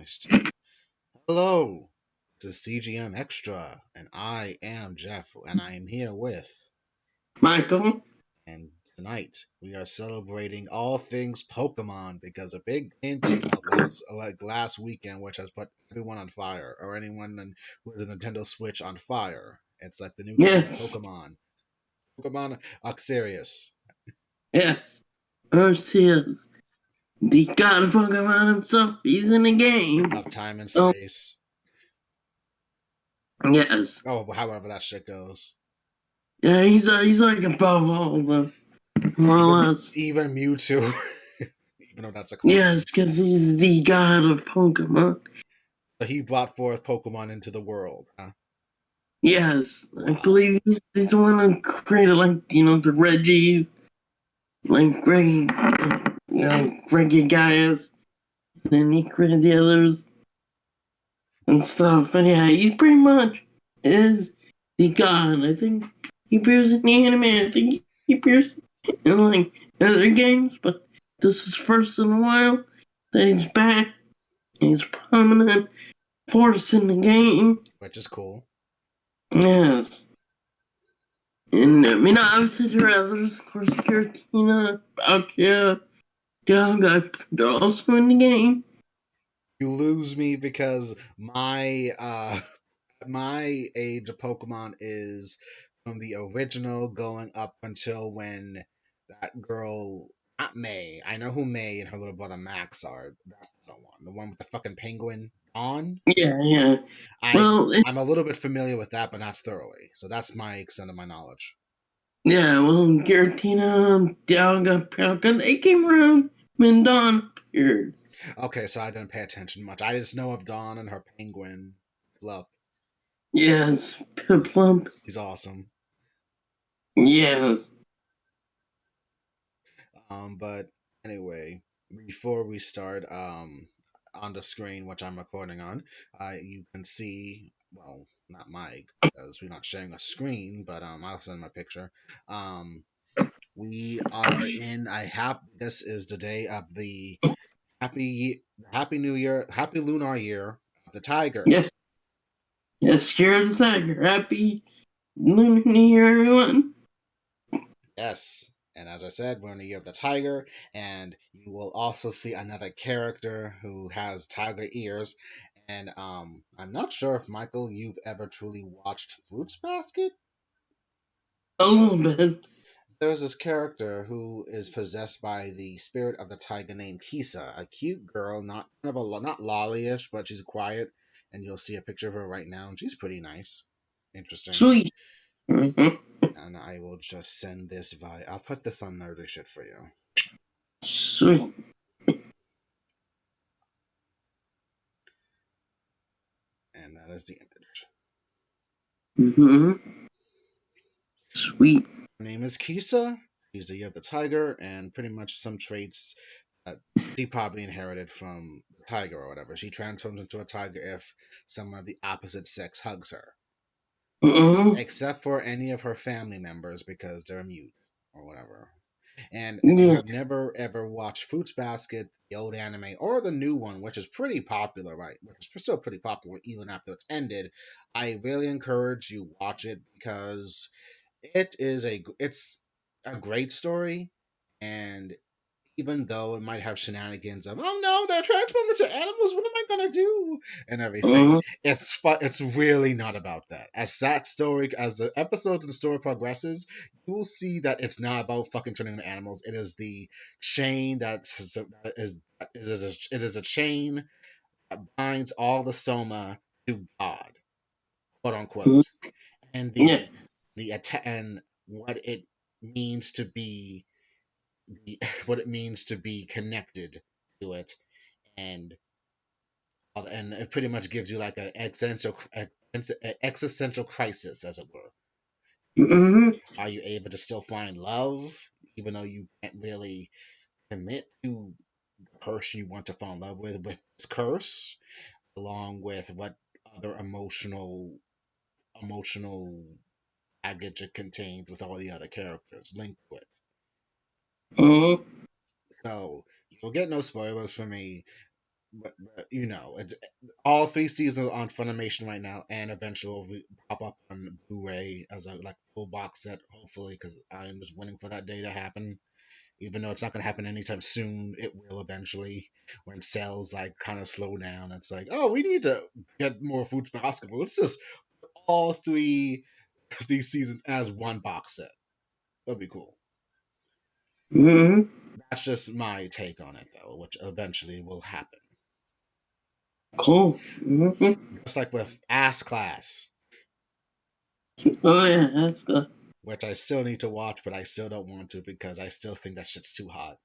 Nice. Hello, this is CJM Extra, and I am Jeff, and I am here with. Michael. And tonight we are celebrating all things Pokemon because a big game came out last weekend, which has put everyone on fire, or anyone who has a Nintendo Switch on fire. It's like the new game of Yes. Pokemon Arceus Yes. Arceus, the god of Pokemon himself, he's in the game. of time and Oh, space. yes. Oh, however that shit goes. Yeah, he's like above all of them, more or less. Even Mewtwo, even though that's a clone. Yes, because he's the god of Pokemon. So he brought forth Pokemon into the world. Huh? Yes, I Wow. believe he's the one who created, like, the Reggies, like Reggie Gaius, and then he created the others and stuff. And yeah, he pretty much is the god. I think he appears in the anime. I think he appears in like other games, but this is first in a while that he's back. He's a prominent force in the game. Which is cool. Yes. And obviously there are others, of course, Giratina, Palkia, Dialga, they're also in the game. You lose me because my age of Pokemon is from the original going up until when that girl, not May. I know who May and her little brother Max are. That's the one with the fucking penguin on. Yeah. I Well, I'm a little bit familiar with that, but not thoroughly. So that's my extent of my knowledge. Giratina, Dialga, Palkia, they came around when Dawn appeared. Okay, so I didn't pay attention much. I just know of Dawn and her penguin. Love. Yes, Piplup. He's awesome. Yes. But anyway, before we start, on the screen which I'm recording on, you can see, well, not Mike because we're not sharing a screen, but I'll send my picture. Um, we are in a This is the day of the Happy New Year, Happy Lunar Year of the Tiger. Yes. Yes, here's the tiger. Happy Lunar New Year, everyone. Yes. And as I said, we're in the year of the tiger, and you will also see another character who has tiger ears. And I'm not sure if Michael, you've ever truly watched Fruits Basket. A little bit. There's this character who is possessed by the spirit of the tiger named Kisa, a cute girl, not kind of not lollyish, but she's quiet. And you'll see a picture of her right now, and she's pretty nice, interesting. Sweet. Mm-hmm. And I will just send this via. I'll put this on nerdy shit for you. Sweet. And that is the image. Mm-hmm. Sweet. Her name is Kisa. She's the year of the tiger, and pretty much some traits that she probably inherited from the tiger or whatever. She transforms into a tiger if someone of the opposite sex hugs her, Mm-hmm. except for any of her family members because they're mute or whatever. And if you Yeah. have never ever watched Fruits Basket, the old anime, or the new one, which is pretty popular, right? Which is still pretty popular even after it's ended, I really encourage you watch it because it's a great story, and even though it might have shenanigans of oh no, they're transformed into animals, what am I gonna do and everything, Mm-hmm. it's really not about that. As the episode and the story progresses, you will see that it's not about fucking turning into animals. It is the chain it is a chain that binds all the soma to God, quote unquote, and Yeah. and what it means to be what it means to be connected to it, and it pretty much gives you like an existential crisis, as it were. Mm-hmm. Are you able to still find love even though you can't really commit to the person you want to fall in love with this curse, along with what other emotional baggage it contains with all the other characters linked to it. Mm-hmm. So you'll get no spoilers from me. but all three seasons are on Funimation right now, and eventually will pop up on Blu-ray as a like full box set, hopefully, because I'm just waiting for that day to happen. Even though it's not going to happen anytime soon, it will eventually when sales like kind of slow down. It's like, oh, we need to get more Fruits Basketball. Let's just put all three of these seasons as one box set. That'd be cool. Mm-hmm. That's just my take on it, though, which eventually will happen. Cool. Mm-hmm. Just like with Ass Class, Oh yeah, that's good. which I still need to watch, but I still don't want to because I still think that shit's too hot.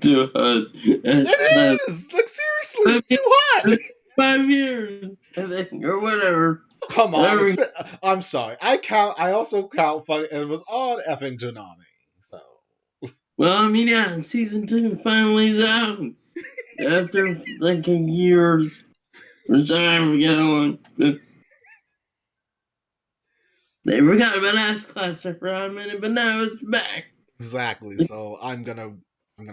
Too hot. That's class. It is! Like, seriously, I it's mean, too hot! 5 years, I think, or whatever. Come on, it's Whatever. been. I'm sorry. I also count. It was on effing Tsunami. So Well, I mean, yeah, season 2 finally is out after like a year's or time ago. They forgot about Ass Class for a minute, but now it's back. exactly. So I'm gonna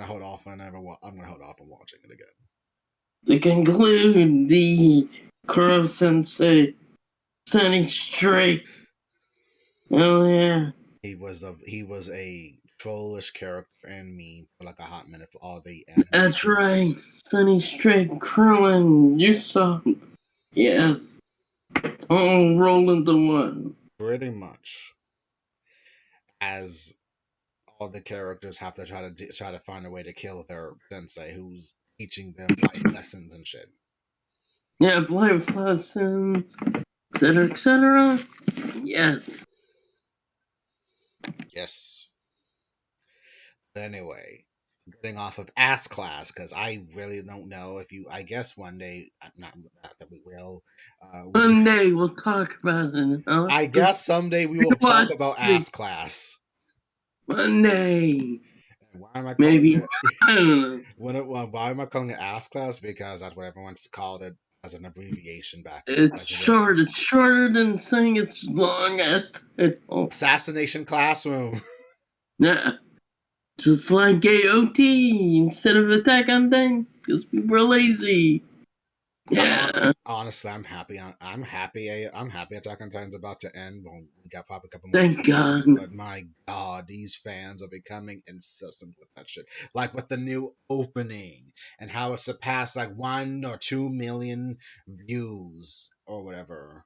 hold off on I'm gonna hold off on watching it again. To conclude the Kuro Sensei Sunny Straight. Oh yeah. He was a trollish character and meme for like a hot minute for all the anime That's right. fans. Sunny Straight Krillin. You saw. Yes. All roll into one. Pretty much, as all the characters have to try to find a way to kill their sensei, who's teaching them life lessons and shit. Yeah, life lessons, etc., etc. Yes. Yes. But anyway, getting off of Ass Class because I really don't know if you. I guess one day, not that we will. One day we'll talk about it. I'll I have to guess someday we will talk rewatch about it. Ass Class. One day. And why am I calling Maybe. it? I don't know. Why am I calling it Ass Class? Because that's what everyone's called it as an abbreviation back in It's like when short. It's shorter than saying it's long as title. Assassination Classroom. Yeah. Just like AOT instead of Attack on Titan because we were lazy. Yeah. Honestly, I'm happy. I'm happy. I'm happy. Attack on Titan's about to end. Well, we got probably a couple more Thank God. episodes, but my God, these fans are becoming incessant with that shit. Like with the new opening and how it surpassed like 1 or 2 million views or whatever.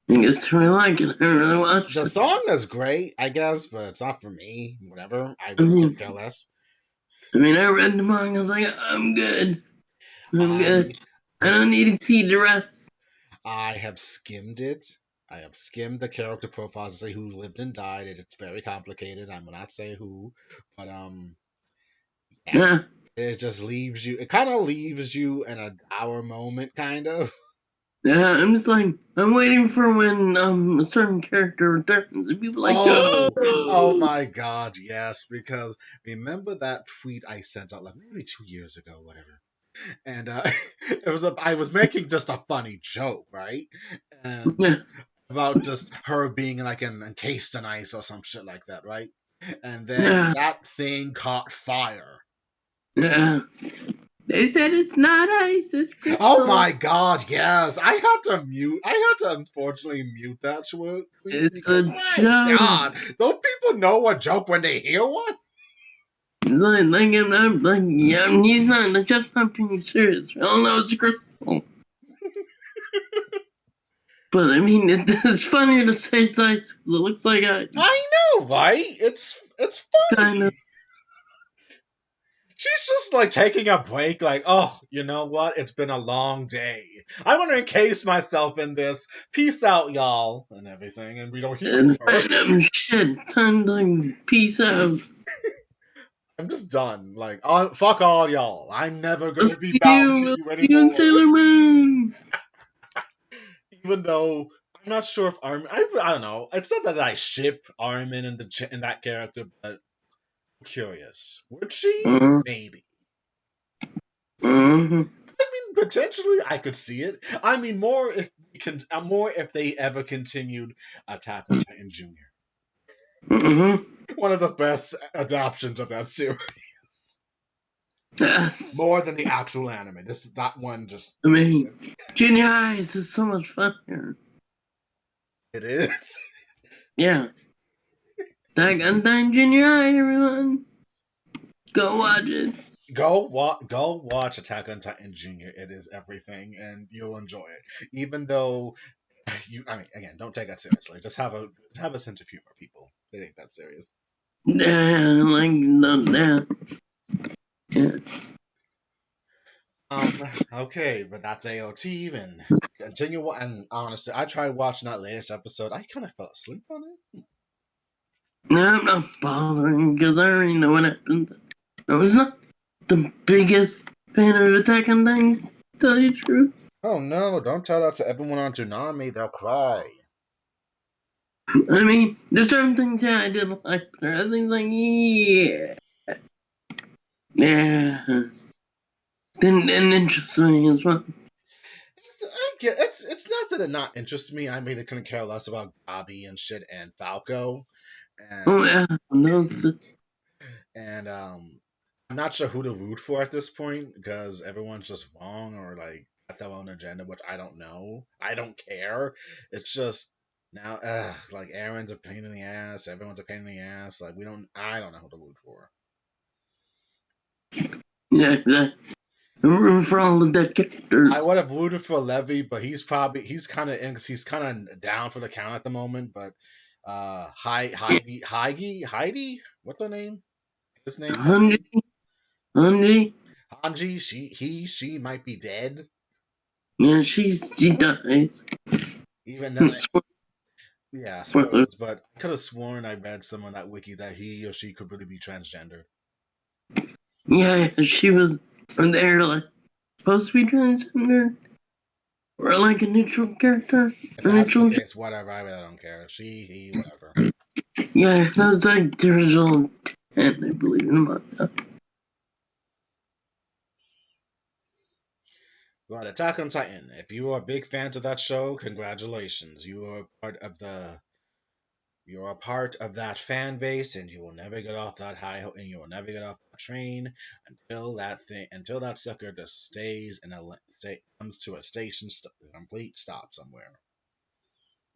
I guess I like it. I really watched The it. song is great, I guess, but it's not for me. Whatever. I I really could mean, care less. I read the manga. I was like, I'm good. I'm good. I I don't need to see the rest. I have skimmed it. I have skimmed the character profiles to see who lived and died. It's very complicated. I will not say who, but yeah, Yeah. it just leaves you. It kind of leaves you in a dour moment, kind of. Yeah, I'm just like, I'm waiting for when a certain character returns and people are like, Oh no! my God, yes. Because remember that tweet I sent out like maybe 2 years ago, whatever. And I was making just a funny joke, right? And Yeah, about just her being like encased in ice or some shit like that, right? And then yeah, that thing caught fire. yeah. They said it's not ice, it's Oh crystal. my God, yes. I had to unfortunately mute that tweet It's because a my joke. God, don't people know a joke when they hear one? I'm like, yeah, he's not, just not being serious. I don't know, it's crystal. But I mean, it's funnier to say it's ice because it looks like ice. I know, right? It's Kind of. funny. She's just like taking a break, like, oh, you know what? It's been a long day. I want to encase myself in this. Peace out, y'all, and everything, and we don't hear from And her. random shit. Time to peace out. I'm just done. Like, fuck all y'all. I'm never I'll gonna be see bound you. to I'll you see you in anymore. Sailor Moon. Even though I'm not sure if Armin. I don't know. It's not that I ship Armin in in that character, but I'm curious. Would she? Uh, Maybe. uh, I mean, potentially, I could see it. I mean, more if they ever continued Attack on Titan Junior. uh, One of the best adoptions of that series. Yes. More than the actual anime. This is that one just I gets mean, it. Junior Highs is so much funnier. It is. Yeah. Attack on Titan Junior High, everyone. Go watch it. Go watch Attack on Titan Junior. It is everything, and you'll enjoy it. Even though I mean, again, don't take that seriously. Just have a sense of humor, people. It ain't that serious. Yeah, like, no, yeah. Okay, but that's AOT. And continue. And honestly, I tried watching that latest episode. I kind of fell asleep on it. No, I'm not bothering because I already know what happens. I was not the biggest fan of Attack on Titan, to tell you the truth. Oh no! Don't tell that to everyone on Tsunami. They'll cry. I mean, there's certain things, yeah, I did like, but other things, like, yeah. Yeah. Didn't interest me as well. It's not that it not interests me. I mean, it couldn't care less about Bobby and shit and Falco, Oh, and yeah, those, and I'm not sure who to root for at this point because everyone's just wrong or like got their own agenda, which I don't know. I don't care. It's just now, like Aaron's a pain in the ass. Everyone's a pain in the ass. Like we don't. I don't know who to root for. yeah, exactly. I'm rooting for all the dead I characters. would have rooted for Levy, but he's kind of he's kind of down for the count at the moment. But Heidi, what's her name? His name, her Hanji, name, Hanji, Hanji. She might be dead. yeah, she dies. Even then, yeah, Spoiler. spoilers. But I could have sworn I read some on that wiki that he or she could really be transgender. Yeah, she was, or they're like supposed to be transgender, or like a neutral character, If a that's the neutral. case, whatever. I really don't care. She, he, whatever. Yeah, that was like the original intent, I believe, in the manga. But Attack on Titan. If you are big fans of that show, congratulations. You are a part of that fan base, and you will never get off that and you will never get off that train until that sucker just stays in comes to a complete stop somewhere.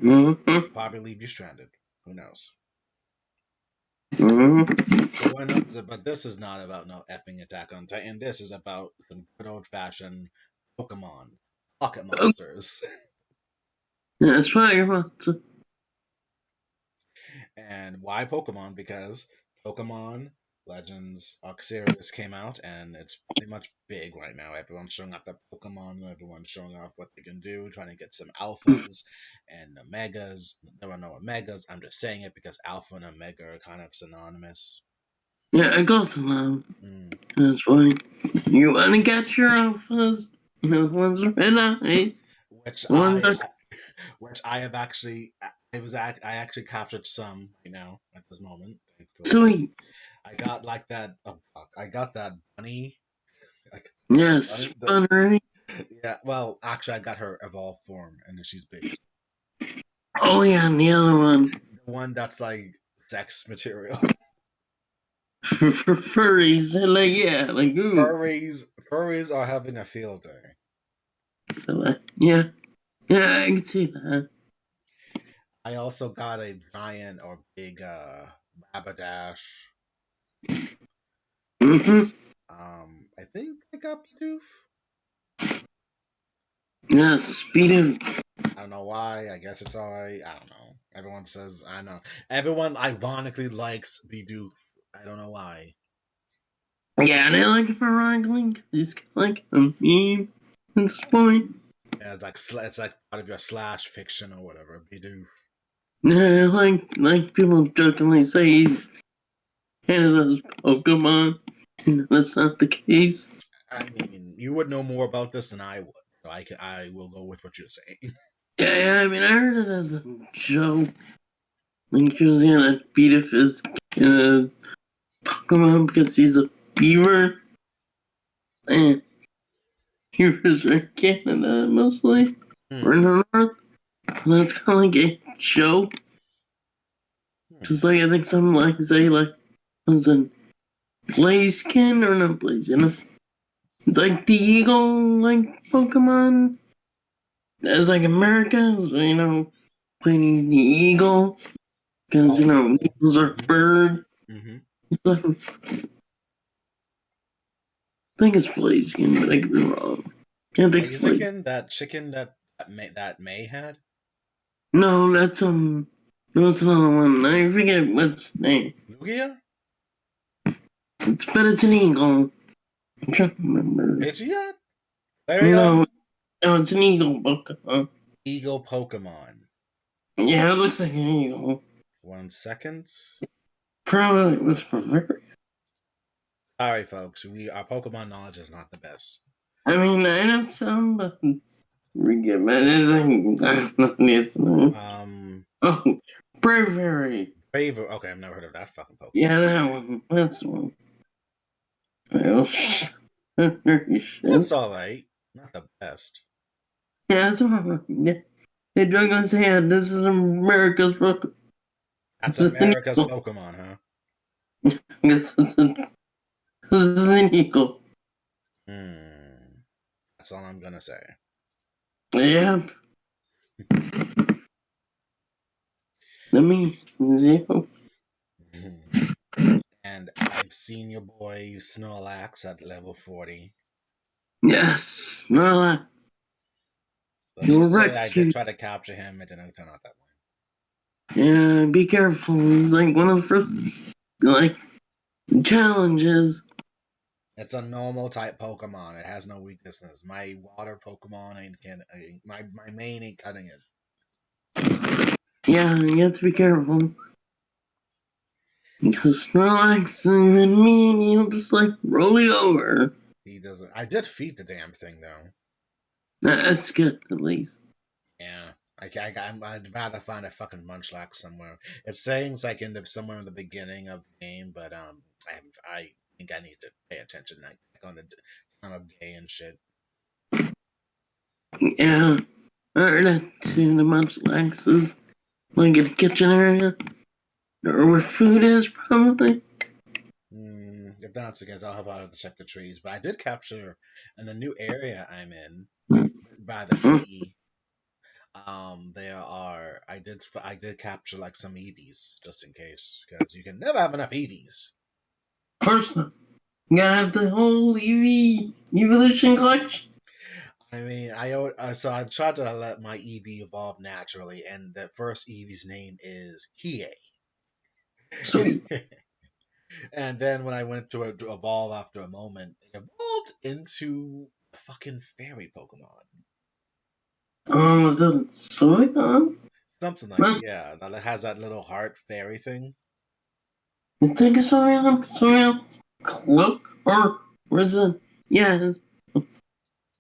Mm-hmm. Probably leave you stranded. Who knows? Mm-hmm. But why not? But this is not about no effing Attack on Titan. This is about some good old fashioned Pokemon, pocket Oh, monsters. yeah, that's right. About to, And why Pokemon? Because Pokemon Legends Arceus came out, and it's pretty much big right now. Everyone's showing off their Pokemon. Everyone's showing off what they can do, trying to get some alphas and omegas. There are no omegas. I'm just saying it because alpha and omega are kind of synonymous. yeah, it goes along. Mm. That's why you want to get your alphas. The ones are red eyes. Which The ones I, that which I have actually, I actually captured some right now at this moment. Thankfully, sweet. I got like that. Oh, fuck, I got that bunny. I got that Yes, bunny. Spawnery. Yeah, well, actually, I got her evolved form, and then she's big. Oh yeah, and the other one The one that's like sex material. for furries. They're like, yeah, like ooh, Furries are having a field day. yeah, yeah, I can see that. I also got a giant or big Rapidash. Mm-hmm. I think I got Bidoof. Yeah, speed of I don't know why. I guess it's alright. I don't know. Everyone says I know. Everyone ironically likes Bidoof. I don't know why. yeah, and I like it for Ragling. He's like a meme at this point. Yeah, it's like part of your slash fiction or whatever. Bidoof. Yeah, like people jokingly say he's Canada's Pokemon. That's not the case. I mean, you would know more about this than I would, so I will go with what you're saying. Yeah, I mean, I heard it as a joke. Like he was gonna beat up his Pokemon because he's a beaver. And beavers are Canada mostly. Or Hmm. in the north. And that's kind of like a joke. Hmm. Just like I think something like say like was in Blaziken or not Blaziken. It's like the eagle, like Pokemon. It's like America, so, playing the eagle. Because, Oh, eagle. eagles are birds. Mm-hmm. I think it's Blaze Skin, but I could be wrong. I think it's Blaze. That chicken that May had. No, no, it's another one. I forget what's the name. Lugia? But it's an eagle. I'm trying to remember. Pidgeot? No, Flareon? no, it's an eagle Pokemon. Eagle Pokemon. Yeah, it looks like an eagle. 1 second. Probably was Bavaria. Sorry, folks. Our Pokemon knowledge is not the best. I mean, I know some, but forget about it. I don't know the answer. Oh, Bravery. Braver. Okay, I've never heard of that fucking Pokemon. Yeah, that one. That's the one. Well, That's all right. Not the best. yeah, that's one. Yeah. They drug us hand. This is America's Pokemon. That's This is an America's eagle. Pokemon, huh? This is an eagle. That's all I'm gonna say. Yeah. Let me see. And I've seen your boy Snorlax at level 40. Yes. No lie. Let's You're just say right. I did try to capture him. It didn't turn out that way. Yeah, be careful. He's like one of the first, like, challenges. It's a normal type Pokemon. It has no weaknesses. My water Pokemon my main ain't cutting it. Yeah, you have to be careful. Because Snorlax and me and he'll just like roll you over. He doesn't. I did feed the damn thing though. That's good, at least. Yeah. I'd rather find a fucking Munchlax somewhere. It's saying it's like somewhere in the beginning of the game, but I think I need to pay attention like on the time of day and shit. Yeah, I heard that too. The Munchlax is like in the kitchen area. Or where food is, probably. If that's the case, I'll have to check the trees. But I did capture in the new area I'm in by the sea. I did capture like some Eevees just in case because you can never have enough Eevees. Of course not. You gotta have the whole evolution collection. I mean, so I tried to let my Eevee evolve naturally, and the first Eevee's name is Hiei. Sweet. And then when I went to evolve after a moment, it evolved into a fucking fairy Pokemon. Is it Sylveon? Something like that, yeah. That has that little heart fairy thing. You think it's Sylveon's cloak? Or is it? Yeah,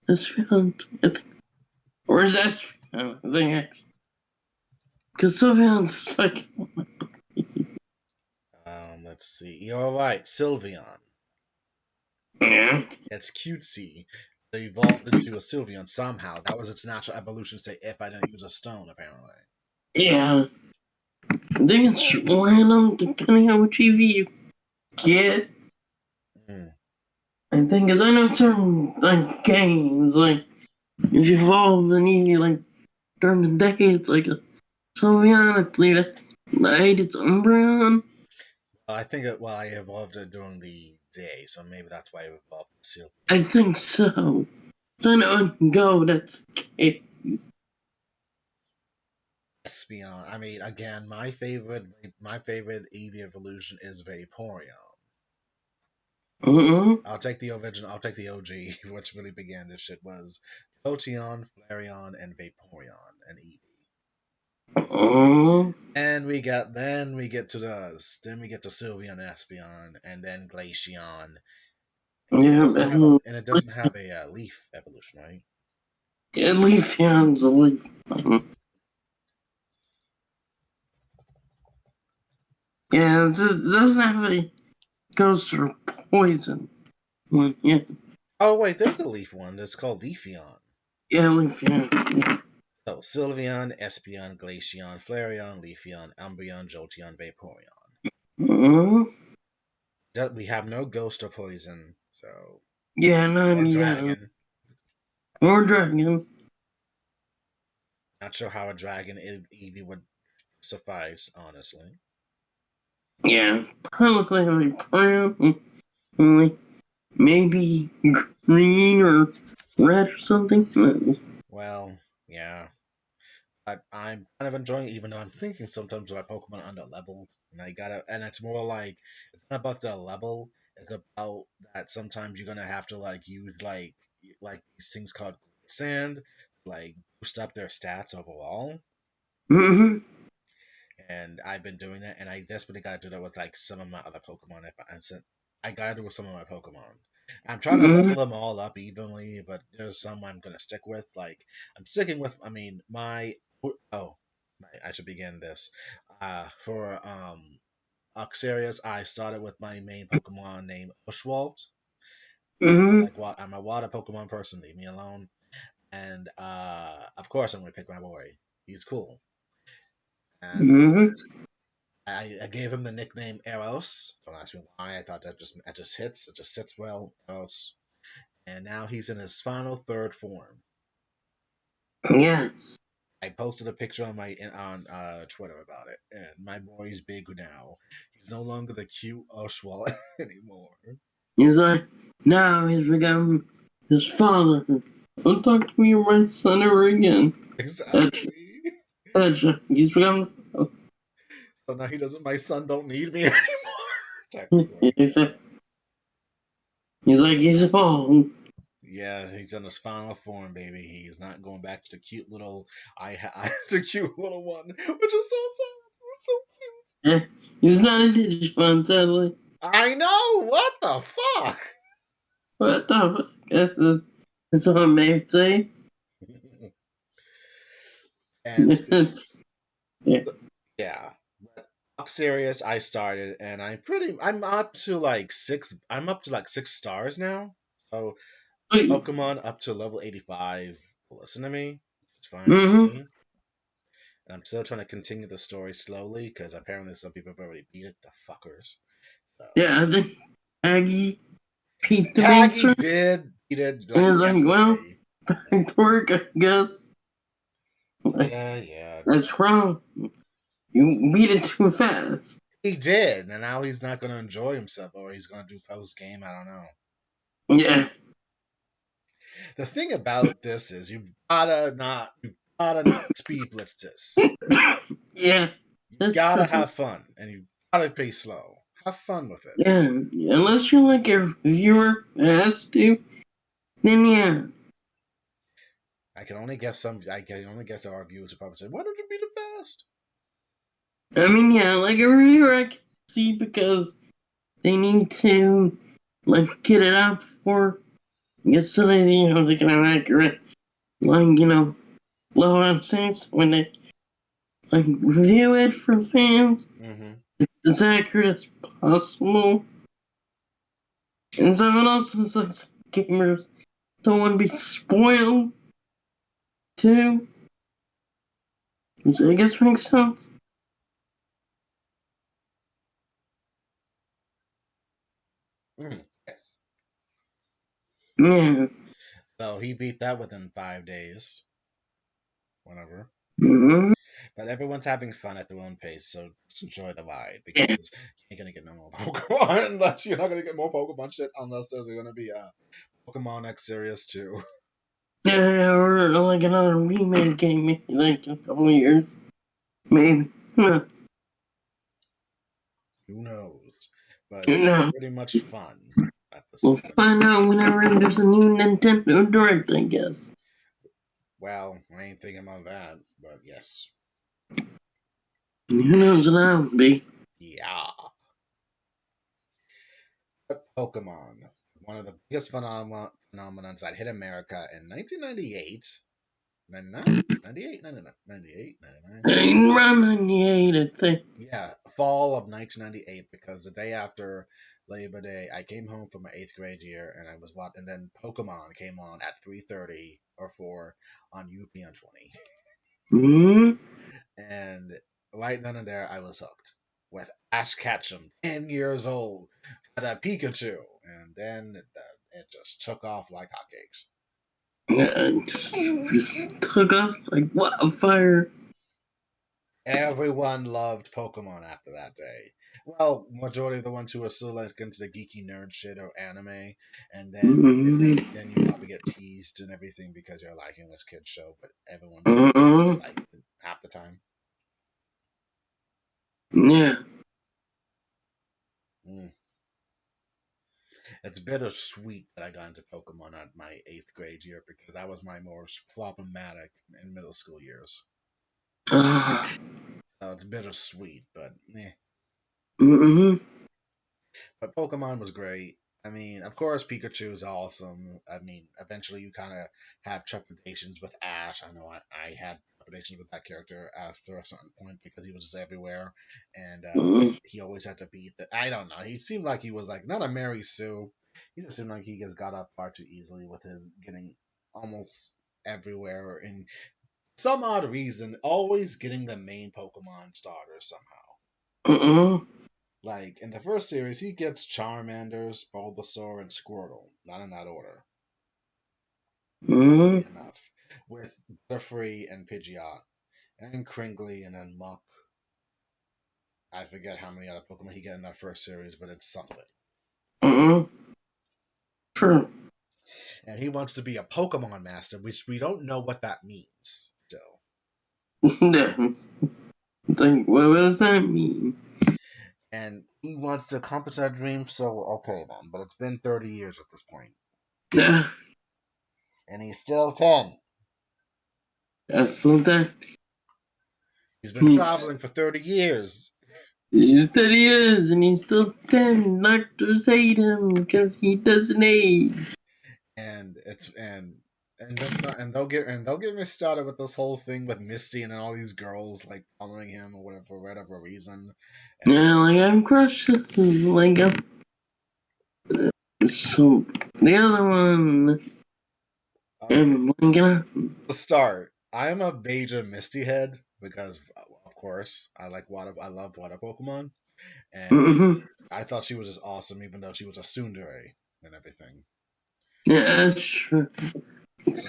it's found. Or is that Sylveon? I think because Sylveon's like. Let's see. You're right, Sylveon. Yeah. It's cutesy. They evolved into a Sylveon somehow. That was its natural evolution state if I didn't use a stone, apparently. Yeah. I think it's random depending on which EV you get. I think, because I know certain, like, games, like, if you evolve an EV, like, during the day, it's like a Sylveon, I believe at night it's Umbreon. I evolved it during the day, so maybe that's why I evolved Sylveon. I think so. So I know in Go, that's the case. Espeon. I mean, again, my favorite Eevee evolution is Vaporeon. I'll take the original. I'll take the OG, which really began this shit was Jolteon, Flareon, and Vaporeon, and Eevee. And we get to Sylveon, Espeon, and then Glaceon. And it doesn't have a leaf evolution, right? Yeah, Leafeon's a leaf. Yeah, it doesn't have a ghost or poison one. Yeah. Oh wait, there's a leaf one. That's called Leafeon. Yeah, Leafeon. So Sylveon, Espeon, Glaceon, Flareon, Leafeon, Umbreon, Jolteon, Vaporeon. We have no ghost or poison, so Yeah, no, or yeah. dragon. Or dragon. Not sure how a dragon Eevee would suffice, honestly. Yeah, probably like brown. Like maybe green or red or something. No. Well, yeah. But I'm kind of enjoying it, even though I'm thinking sometimes my Pokemon under level. And I gotta, and it's more like, it's not about the level, it's about that sometimes you're gonna have to like use like these things called sand, like boost up their stats overall. Mm-hmm. And I've been doing that, and I desperately gotta do that with like some of my other Pokemon. If I gotta do it with some of my Pokemon. I'm trying to Mm-hmm. level them all up evenly, but there's some I'm gonna stick with. Like I'm sticking with. I mean, oh, I should begin this. For Arceus, I started with my main Pokemon named Oshwalt. Because Mm-hmm. I'm a water Pokemon person. Leave me alone. And of course, I'm gonna pick my boy. He's cool. And Mm-hmm. I gave him the nickname Eros. Don't ask me why. I thought that just hits. It just sits well. Eros. And now he's in his final third form. Yes. I posted a picture on my on Twitter about it, and my boy's big now. He's no longer the cute Oswald anymore. He's like, now he's become his father. Don't talk to me or my son ever again. That's Exactly. he's become. So now he doesn't. My son don't need me anymore. Technically. He's like, he's like, he's old. Yeah, he's in his final form, baby. He's not going back to the cute little the cute little one, which is so sad. It's so Yeah, he's not a Digimon, sadly. I know. What the fuck? What the fuck? That's what I may say. and Yeah. yeah, but serious. I started, and I'm up to like six. I'm up to like 6 stars now. So Pokemon up to level 85. Listen to me. It's fine with Mm-hmm. me. And I'm still trying to continue the story slowly because apparently some people have already beat it. The fuckers. So. Yeah, I think Aggie peeped the Taggy answer did beat it and like is like, well, yesterday. back to work, I guess. Like, Yeah, yeah. that's wrong. You beat it too fast. He did, and now he's not going to enjoy himself, or he's going to do post game. I don't know. Yeah. The thing about this is you gotta not speed blitz this. Yeah, You that's gotta true. have fun, and you gotta play slow. Have fun with it. Yeah, unless you're like a viewer has to, then yeah. I can only guess our viewers will probably say, "Why don't you beat it fast?" I mean, yeah, like a viewer I can see because they need to, like, get it out before, I guess, so they, they can have accurate, like, level out things when they, like, review it for fans Mm-hmm. as accurate as possible. And someone else is like, some gamers don't want to be spoiled, too. Which I guess makes sense. Yes. Yeah. So he beat that within 5 days. Whatever. Mm-hmm. But everyone's having fun at their own pace, so just enjoy the ride Yeah. because you ain't gonna get no more Pokemon unless you're not gonna get more Pokemon shit unless there's gonna be a Pokemon X Series too. Yeah, or like another remake game, maybe like a couple of years. Maybe. No. Who knows? But it's No. pretty much fun at this We'll point. find out whenever there's a new Nintendo Direct, I guess. Well, I ain't thinking about that, but yes. And who knows what that would be. Yeah. But Pokemon, one of the biggest phenomenons that hit America in 1998, 99, 98, 99, 98, 99. Around 98, I think. Yeah, fall of 1998, because the day after Labor Day, I came home from my eighth grade year, and I was watching. And then Pokemon came on at 3:30 or 4 on UPN 20, Mm-hmm. and right then and there, I was hooked with Ash Ketchum, 10 years old, had a Pikachu, and then it just took off like hotcakes. Just took off like wildfire. Everyone loved Pokemon after that day. Well, majority of the ones who are still like into the geeky nerd shit or anime, and then you probably get teased and everything because you're liking this kid show, but everyone still Uh-uh. liked it half the time. Yeah. Mm. It's bittersweet that I got into Pokemon at my 8th grade year because that was my most problematic in middle school years. Uh, So it's bittersweet, but eh. mm-hmm. But Pokemon was great. I mean, of course, Pikachu is awesome. I mean, eventually you kind of have trepidations with Ash. I know I had trepidations with that character after a certain point because he was just everywhere, and Mm-hmm. he always had to beat the. I don't know. He seemed like he was like not a Mary Sue. He just seemed like he just got up far too easily with his getting almost everywhere and some odd reason always getting the main Pokemon starter somehow. Mm-hmm. Like in the first series, he gets Charmander, Bulbasaur, and Squirtle, not in that order, Mm-hmm. oddly enough, with Butterfree and Pidgeot, and Kringley, and then Muck. I forget how many other Pokemon he get in that first series, but it's something. Mm-hmm. True. And he wants to be a Pokemon Master, which we don't know what that means. So, Yeah. Like, what does that mean? and he wants to accomplish that dream. So, okay then, but it's been 30 years at this point, Yeah. and he's still 10. That's not that. He's been He's, traveling for 30 years. he said he is, and he's still 10. Doctors hate him because he doesn't age. and it's and that's not and don't get me started with this whole thing with Misty and all these girls like following him or whatever for whatever reason. And Yeah, like, I'm crushed. Like, so, the other one, okay, I'm blanking out. to start, I'm a major Misty head because of course I love water Pokemon, and Mm-hmm. I thought she was just awesome even though she was a tsundere and everything. Yeah, that's true. And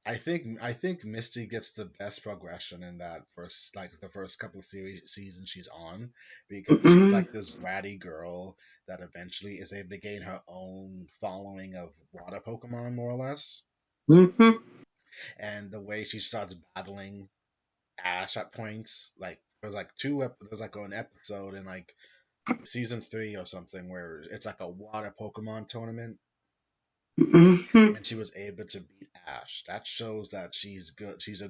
I think Misty gets the best progression in that first like the first couple of seasons she's on because she's Mm-hmm. like this bratty girl that eventually is able to gain her own following of water Pokemon more or less, Mm-hmm. and the way she starts battling Ash at points like there's like an episode in like season 3 or something where it's like a water Pokemon tournament Mm-hmm. and she was able to beat Ash. That shows that she's good. She's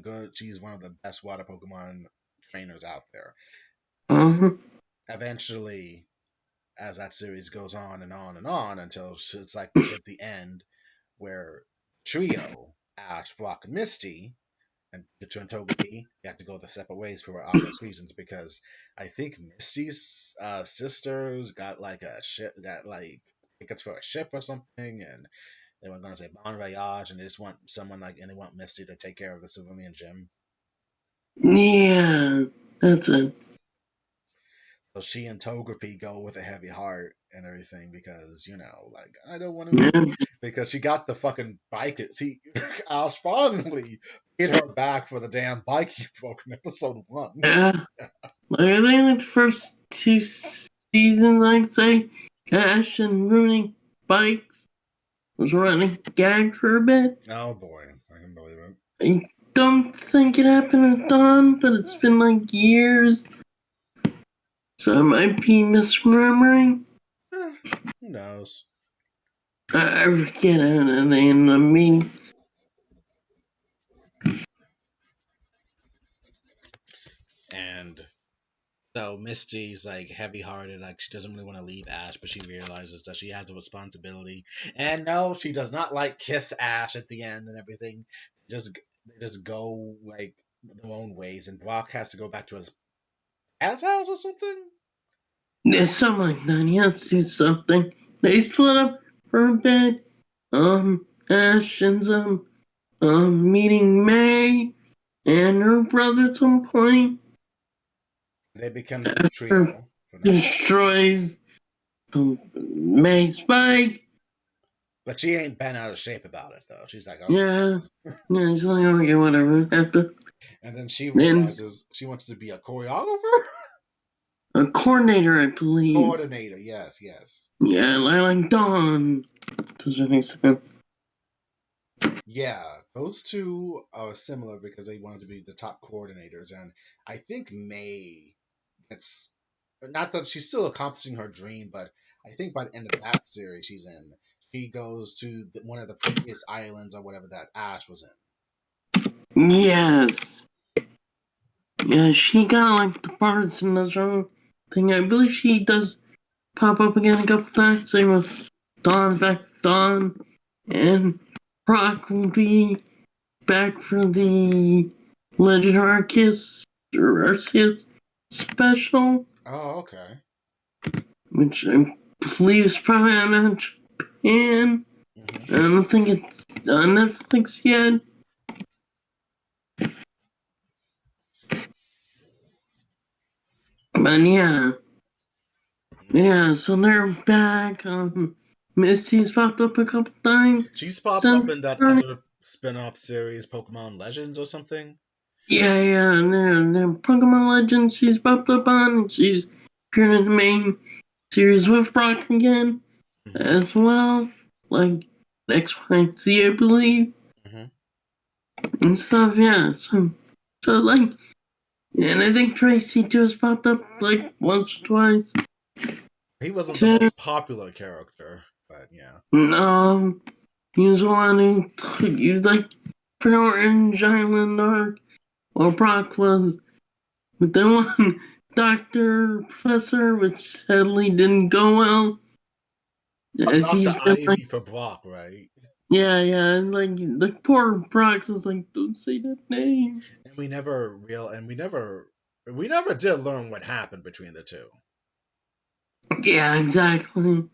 one of the best water Pokemon trainers out there. Uh-huh. Eventually, as that series goes on and on and on until it's like at the end where trio, Ash, Brock, and Misty, and Pikachu and Togepi, they have to go their separate ways for obvious reasons because I think Misty's sisters got like a ship, got like tickets for a ship or something, and they were going to say Bon Voyage, and they just want someone like, and they want Misty to take care of the Sylveon gym. Yeah, that's it. So she and Togepi go with a heavy heart and everything because, like, I don't want to Yeah. lose. Because she got the fucking bike. See, Ash finally paid her back for the damn bike he broke in episode 1. Yeah. Like, I think like the first two seasons, I'd say, Ash and ruining bikes was running gag for a bit. Oh boy, I can believe it. I don't think it happened with Dawn, but it's been like years, so I might be misremembering. Who knows? I forget anything. I mean, And so Misty's like heavy hearted, like she doesn't really want to leave Ash, but she realizes that she has a responsibility. And no, she does not like kiss Ash at the end and everything. They just go like their own ways, and Brock has to go back to his dad's house or something. there's something like that. He has to do something. They split up for a bit. Ash ends up meeting May and her brother at some point. They become the new After trio for now. destroys May's bike, But she ain't bent out of shape about it though. She's like, okay. Yeah. Yeah, he's like, okay, whatever. After And then she then realizes she wants to be a choreographer, a coordinator, I believe. coordinator. Yes, yes, Yeah, like Dawn. Does that make sense? yeah. Those two are similar because they wanted to be the top coordinators, and I think May gets not that she's still accomplishing her dream, but I think by the end of that series she's in, she goes to one of the previous islands or whatever that Ash was Yes. Yeah, she kind of like the parts in the show thing. I believe she does pop up again a couple times. Same with Dawn. In fact, Dawn and Brock will be back for the Legend Arceus or Arceus special, in. Oh, okay. which I believe is probably on Japan. I Hmm. don't think it's on Netflix yet. But yeah, yeah, so they're back. Misty's popped up a couple times She's popped up since in that starting. other spin-off series, Pokemon Legends or something. Yeah, yeah, and then Pokemon Legends she's popped up on. She's appeared in the main series with Brock again Hmm. as well. Like XYZ, I believe, Hmm. and stuff, yeah. So like, and I think Tracy just popped up like once or twice. He wasn't the Too. most popular character, but yeah. No, he was the one who took you like for the Orange Island arc. Well, Brock was with the one Doctor Professor, which sadly didn't go well. Oh, As Dr. he's been like, Ivy for Brock, right? yeah, yeah, and like the poor Brock's was like, don't say that name. And we never did learn what happened between the two. Yeah, exactly.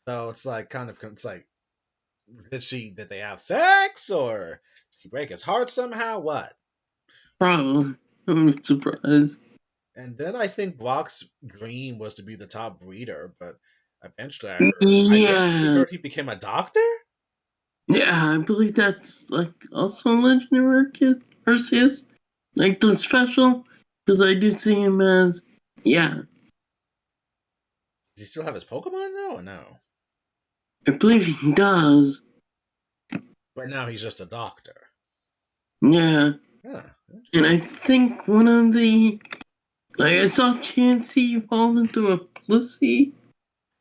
So it's like did they have sex or did she break his heart somehow? What? Probably. I'm surprised. And then I think Brock's dream was to be the top breeder, but eventually I Yeah, heard he became a doctor? yeah, I believe that's like also Legendary Kid Arceus, like the special, because I do see him as, yeah, Does he still have his Pokemon though or no? I believe he does. Right now he's just a doctor. Yeah, Huh, and I interesting. think one of the, like I saw Chansey evolve into a Blissey,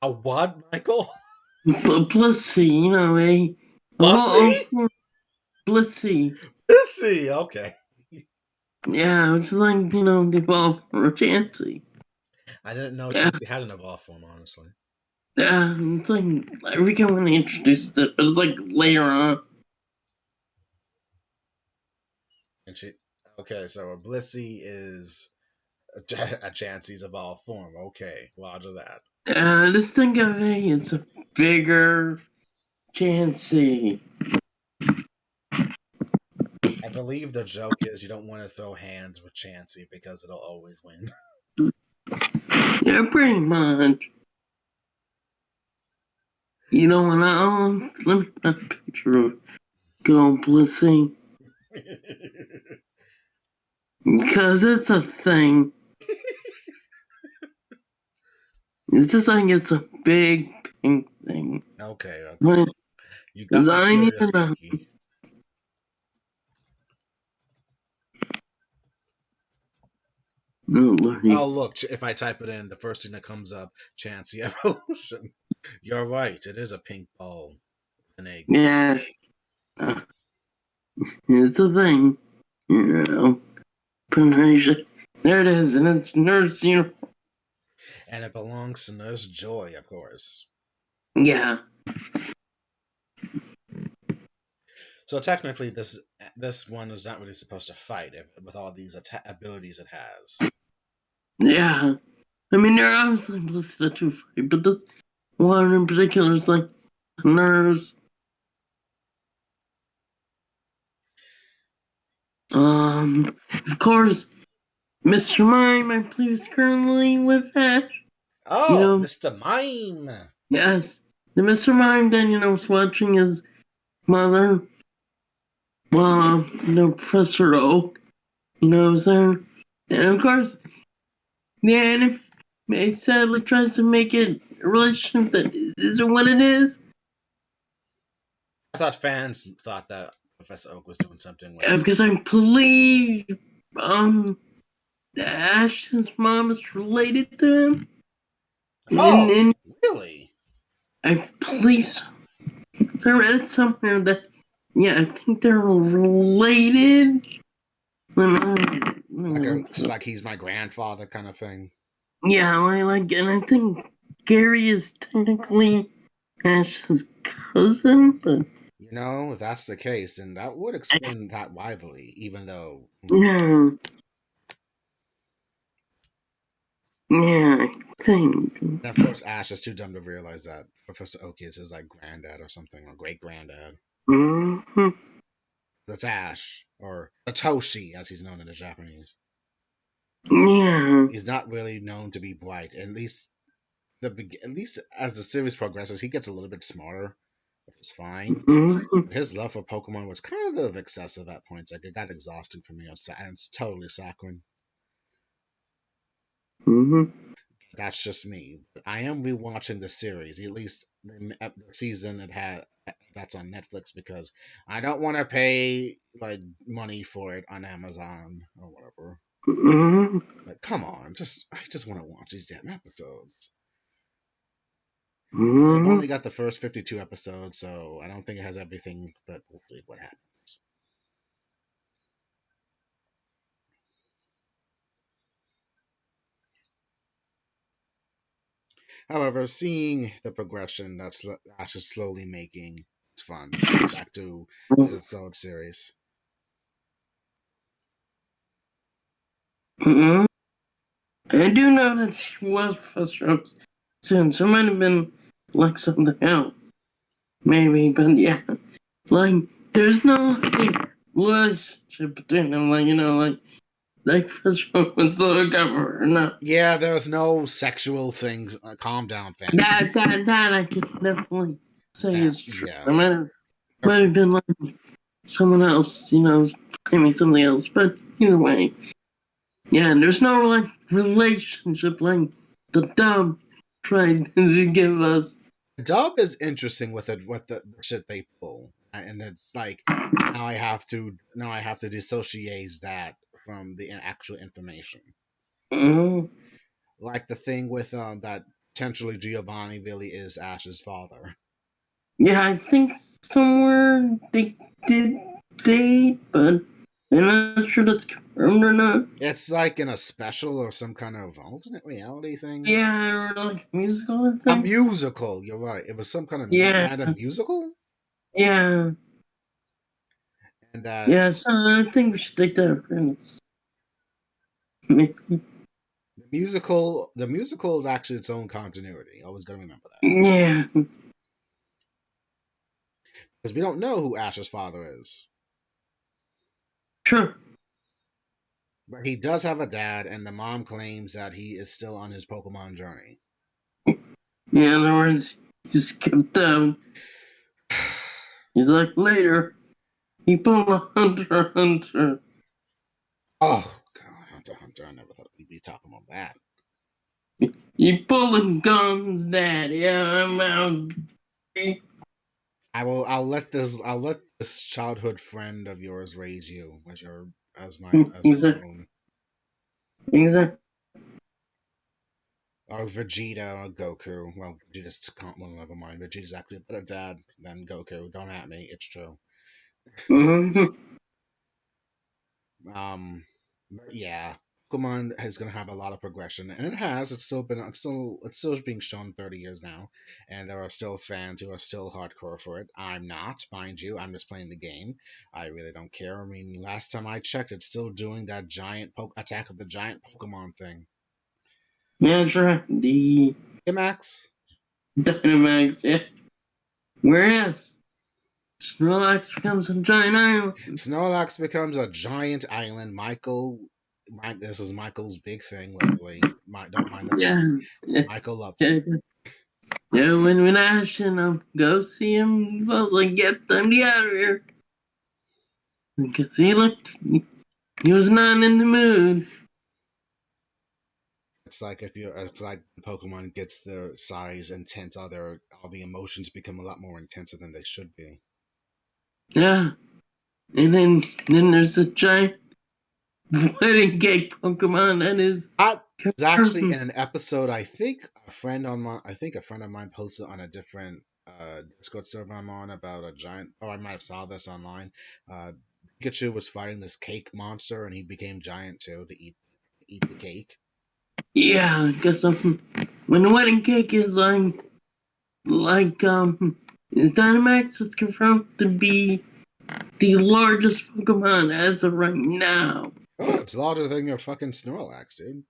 A what, Michael? a Blissey, a Bussy? evolved Blissey. Bussy, okay. Yeah, which is like, the evolved for Chansey. I didn't know Yeah, Chansey had an evolved form, honestly. yeah, it's like, I forget when they introduced it, but it's like later on. And she, okay, so a Blissey is a Chansey's evolved form. Okay, roger that. Just think of it, it's a bigger Chansey. I believe the joke is you don't want to throw hands with Chansey because it'll always win. Yeah, pretty much. You know what? Let me get a picture of good old Blissey. Because it's a thing. It's just like it's a big pink thing. Okay, okay. Because You got me I need to curious, know. Mikey. No, Lordy. Oh, look, if I type it in, the first thing that comes up, Chansey evolution. You're right, it is a pink ball. An egg. Yeah. Uh, it's a thing. You know. Pronunciation. There it is, and it's nurse uniform. And it belongs to Nurse Joy, of course. Yeah. So technically, this one is not really supposed to fight with all these abilities it has. Yeah. I mean, they're obviously listed to fight, but this one in particular is like nurse. Of course, Mr. Mime, I believe, is currently with Ash. You Oh, know, Mr. Mime! yes. the Mr. Mime then, was watching his mother while, Professor Oak, was there. And of course, the anime sadly tries to make it a relationship that isn't what it is. I thought fans thought that Professor Oak was doing something with. Because I believe Ash's mom is related to him. Oh, And really? I believe so. So I read it somewhere that, yeah, I think they're related. Like he's my grandfather kind of thing. Yeah, and I think Gary is technically Ash's cousin, but If that's the case, then that would explain that rivalry, even though. yeah, I think. And of course, Ash is too dumb to realize that Professor Oak is his like granddad or something, or great granddad. Mm-hmm. That's Ash, or Satoshi, as he's known in the Japanese. Yeah. He's not really known to be bright. At least as the series progresses, he gets a little bit smarter, which is fine. Mm-hmm. His love for Pokemon was kind of excessive at points. Like it got exhausting for me. It's totally saccharine. Mm-hmm. That's just me. But I am rewatching the series, at least the season that's on Netflix because I don't want to pay like money for it on Amazon or whatever. Mm-hmm. Like, come on, I just want to watch these damn episodes. I've Mm-hmm. only got the first 52 episodes, so I don't think it has everything, but we'll see what happens. However, seeing the progression that's Ash is slowly making, it's fun. Back to the Sword series. Mm-hmm. I do know that she was frustrated soon, so it might have been like something else. Maybe, but yeah. Like, there's no like, relationship between them, like Fishman was the cover or not. Yeah, there's no sexual things. Calm down, fan. That I can definitely say That is true. yeah. I might have been like someone else, claiming something else, but either way. Yeah, and there's no like relationship like the dub tried to give us. Dub is interesting with it, with the shit they pull, and it's like now I have to dissociate that from the actual information. Uh, Like the thing with that potentially Giovanni really is Ash's father. yeah, I think somewhere they did date, but I'm not sure that's confirmed or not. It's like in a special or some kind of alternate reality thing. Yeah, or like musical, I A think. musical, you're right. It was some kind of Yeah, random musical, yeah, and that yeah. So I think we should take that for instance. Maybe. the musical is actually its own continuity. Always gotta remember that Yeah, because we don't know who Ash's father is, sure. but he does have a dad, and the mom claims that he is still on his Pokemon journey. Yeah, in other words, he skipped down. He's like, later, he pulled a Hunter. Oh God, Hunter Hunter! I never thought we'd be talking about that. He pulled guns, Dad. Yeah, I'm out. I'll let this childhood friend of yours raise you as my Exactly. own. Exactly. Or Vegeta or Goku. Well, Vegeta's well, never mind. Vegeta's actually a better dad than Goku. Don't at me. It's true. Mm-hmm. But yeah, Pokemon is gonna have a lot of progression, and it has. It's still being shown 30 years now, and there are still fans who are still hardcore for it. I'm not, mind you. I'm just playing the game. I really don't care. I mean, last time I checked, it's still doing that Attack of the Giant Pokemon thing. Yeah, sure. The Hey, Max. Dynamax, yeah. Whereas Snorlax becomes a giant island. Snorlax becomes a giant island. This is Michael's big thing lately. Don't mind the Yeah. pun. Yeah. Michael loves it. Yeah. Yeah, when Ash and go see him, I was like, "Get them out of here," because he was not in the mood. It's like the Pokemon gets their size intense, all the emotions become a lot more intenser than they should be. Yeah, and then there's a giant wedding cake Pokemon that is That was actually in confirmed. an episode. I think a friend of mine posted on a different Discord server I'm on about a giant. Oh, I might have saw this online. Uh, Pikachu was fighting this cake monster, and he became giant too to eat the cake. Yeah, because when the wedding cake is is Dynamax is confirmed to be the largest Pokemon as of right now. Oh, it's larger than your fucking Snorlax, dude.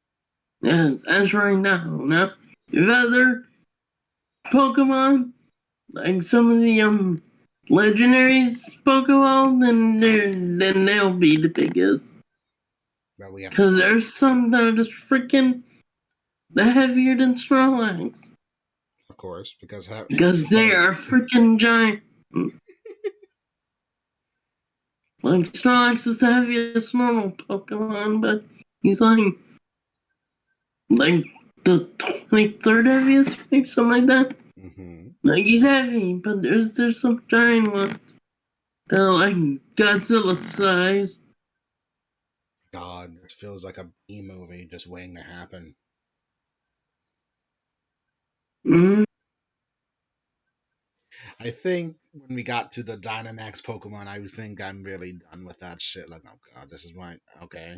Yes, as right now. Now, if other Pokemon, like some of the legendaries Pokemon, then they'll be the biggest. But we haven't. Cause there's some that are just freaking the heavier than Snorlax. Of course, Because they well, are freaking giant. Like Snorlax is the heaviest normal Pokemon, but he's like the 23rd heaviest, maybe something like that. hmm Like he's heavy, but there's some giant ones that are like Godzilla size. God, this feels like a B movie just waiting to happen. Mm-hmm. I think when we got to the Dynamax Pokemon, I think I'm really done with that shit. Like, oh god, this is my okay.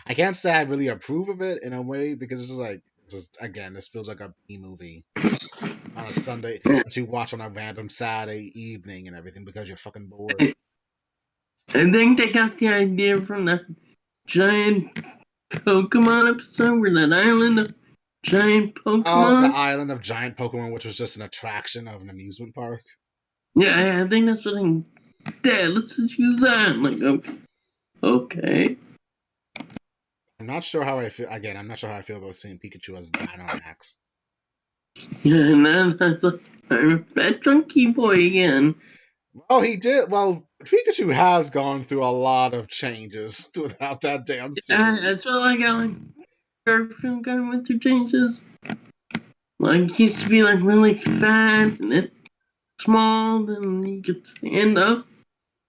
I can't say I really approve of it in a way because it's just like this feels like a B movie on a Sunday that you watch on a random Saturday evening and everything because you're fucking bored. I think they got the idea from that giant Pokemon episode where that island of giant Oh, the Pokemon. Island of Giant Pokemon, which was just an attraction of an amusement park. Yeah, I think that's what I did. Let's just use that. I'm like, okay. I'm not sure how I feel. Again, I'm not sure how I feel about seeing Pikachu as Dynamax. Yeah, and then that's like, I'm a fat chunky boy again. Well, he did. Well, Pikachu has gone through a lot of changes throughout that damn I feel series. like Garfield kind of went through changes. Like, he used to be like really fat and then small, then he could stand up.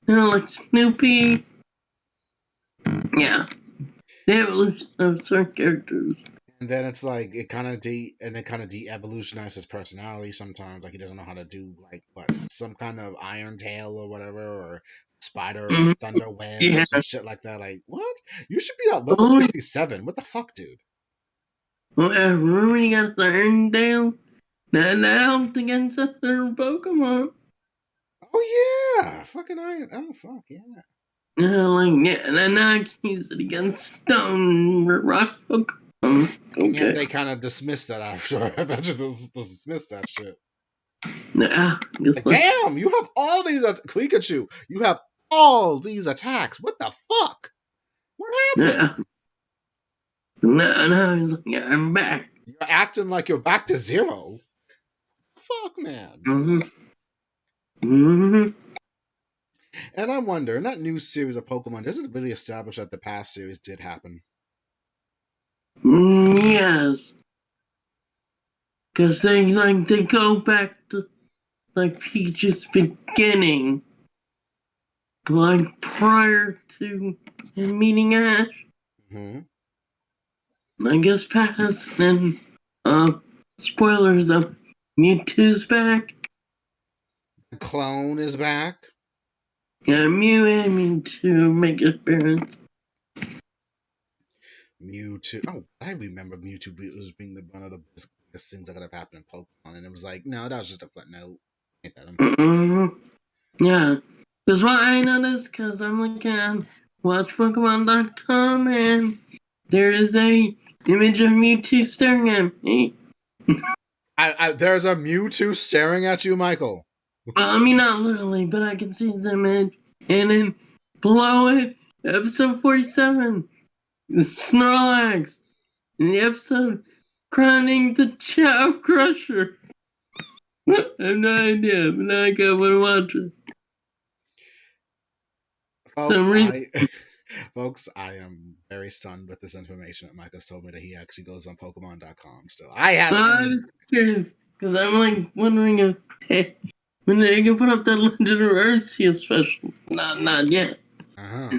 Like Snoopy. Yeah, the evolution of certain characters. And then it's like it kind of de-evolutionized his personality sometimes. Like he doesn't know how to do like what some kind of Iron Tail or whatever, or Spider Mhm. Thunder Web or Yeah. some shit like that. Like what? You should be at level Oh, 67. What the fuck, dude? yeah. Remember when he got the Iron Tail? That helped against other Pokemon. Oh yeah, fucking Iron. Oh fuck yeah. Yeah, and then I can use it against Stone Rock Pokemon. Yeah, Okay. they kind of dismissed that after. Eventually, dismissed that shit. Nah, Like, just like, damn, you have all these Pikachu. You have all these attacks. What the fuck? What happened? nah. Nah, he's like, yeah, I'm back. You're acting like you're back to zero. Fuck, man. Mm-hmm. Mm-hmm. And I wonder, in that new series of Pokemon, does it really establish that the past series did happen? Yes. Because they go back to, like, Peach's beginning. Like, prior to him meeting Ash. hmm I guess past, and, spoilers of Mewtwo's back. The clone is back. Yeah, Mew and Mewtwo make an appearance. Mewtwo. Oh, I remember was being one of the biggest things that could have happened in Pokemon, and it was like, no, that was just a footnote. Ain't that Yeah. Because what I noticed, because I'm looking at watchpokemon.com, and there is a image of Mewtwo staring at me. There's a Mewtwo staring at you, Michael. Well, I mean, not literally, but I can see his image. And then below it, episode 47, Snorlax. In the episode, crowning the Chow Crusher. I have no idea, but now I got to watch it. Folks, Some reason. folks, I am very stunned with this information that Mike has told me that he actually goes on Pokemon.com still. I have, I I mean, was curious because I'm like wondering if when they can put up that Legend of Arceus special. Not yet. uh-huh.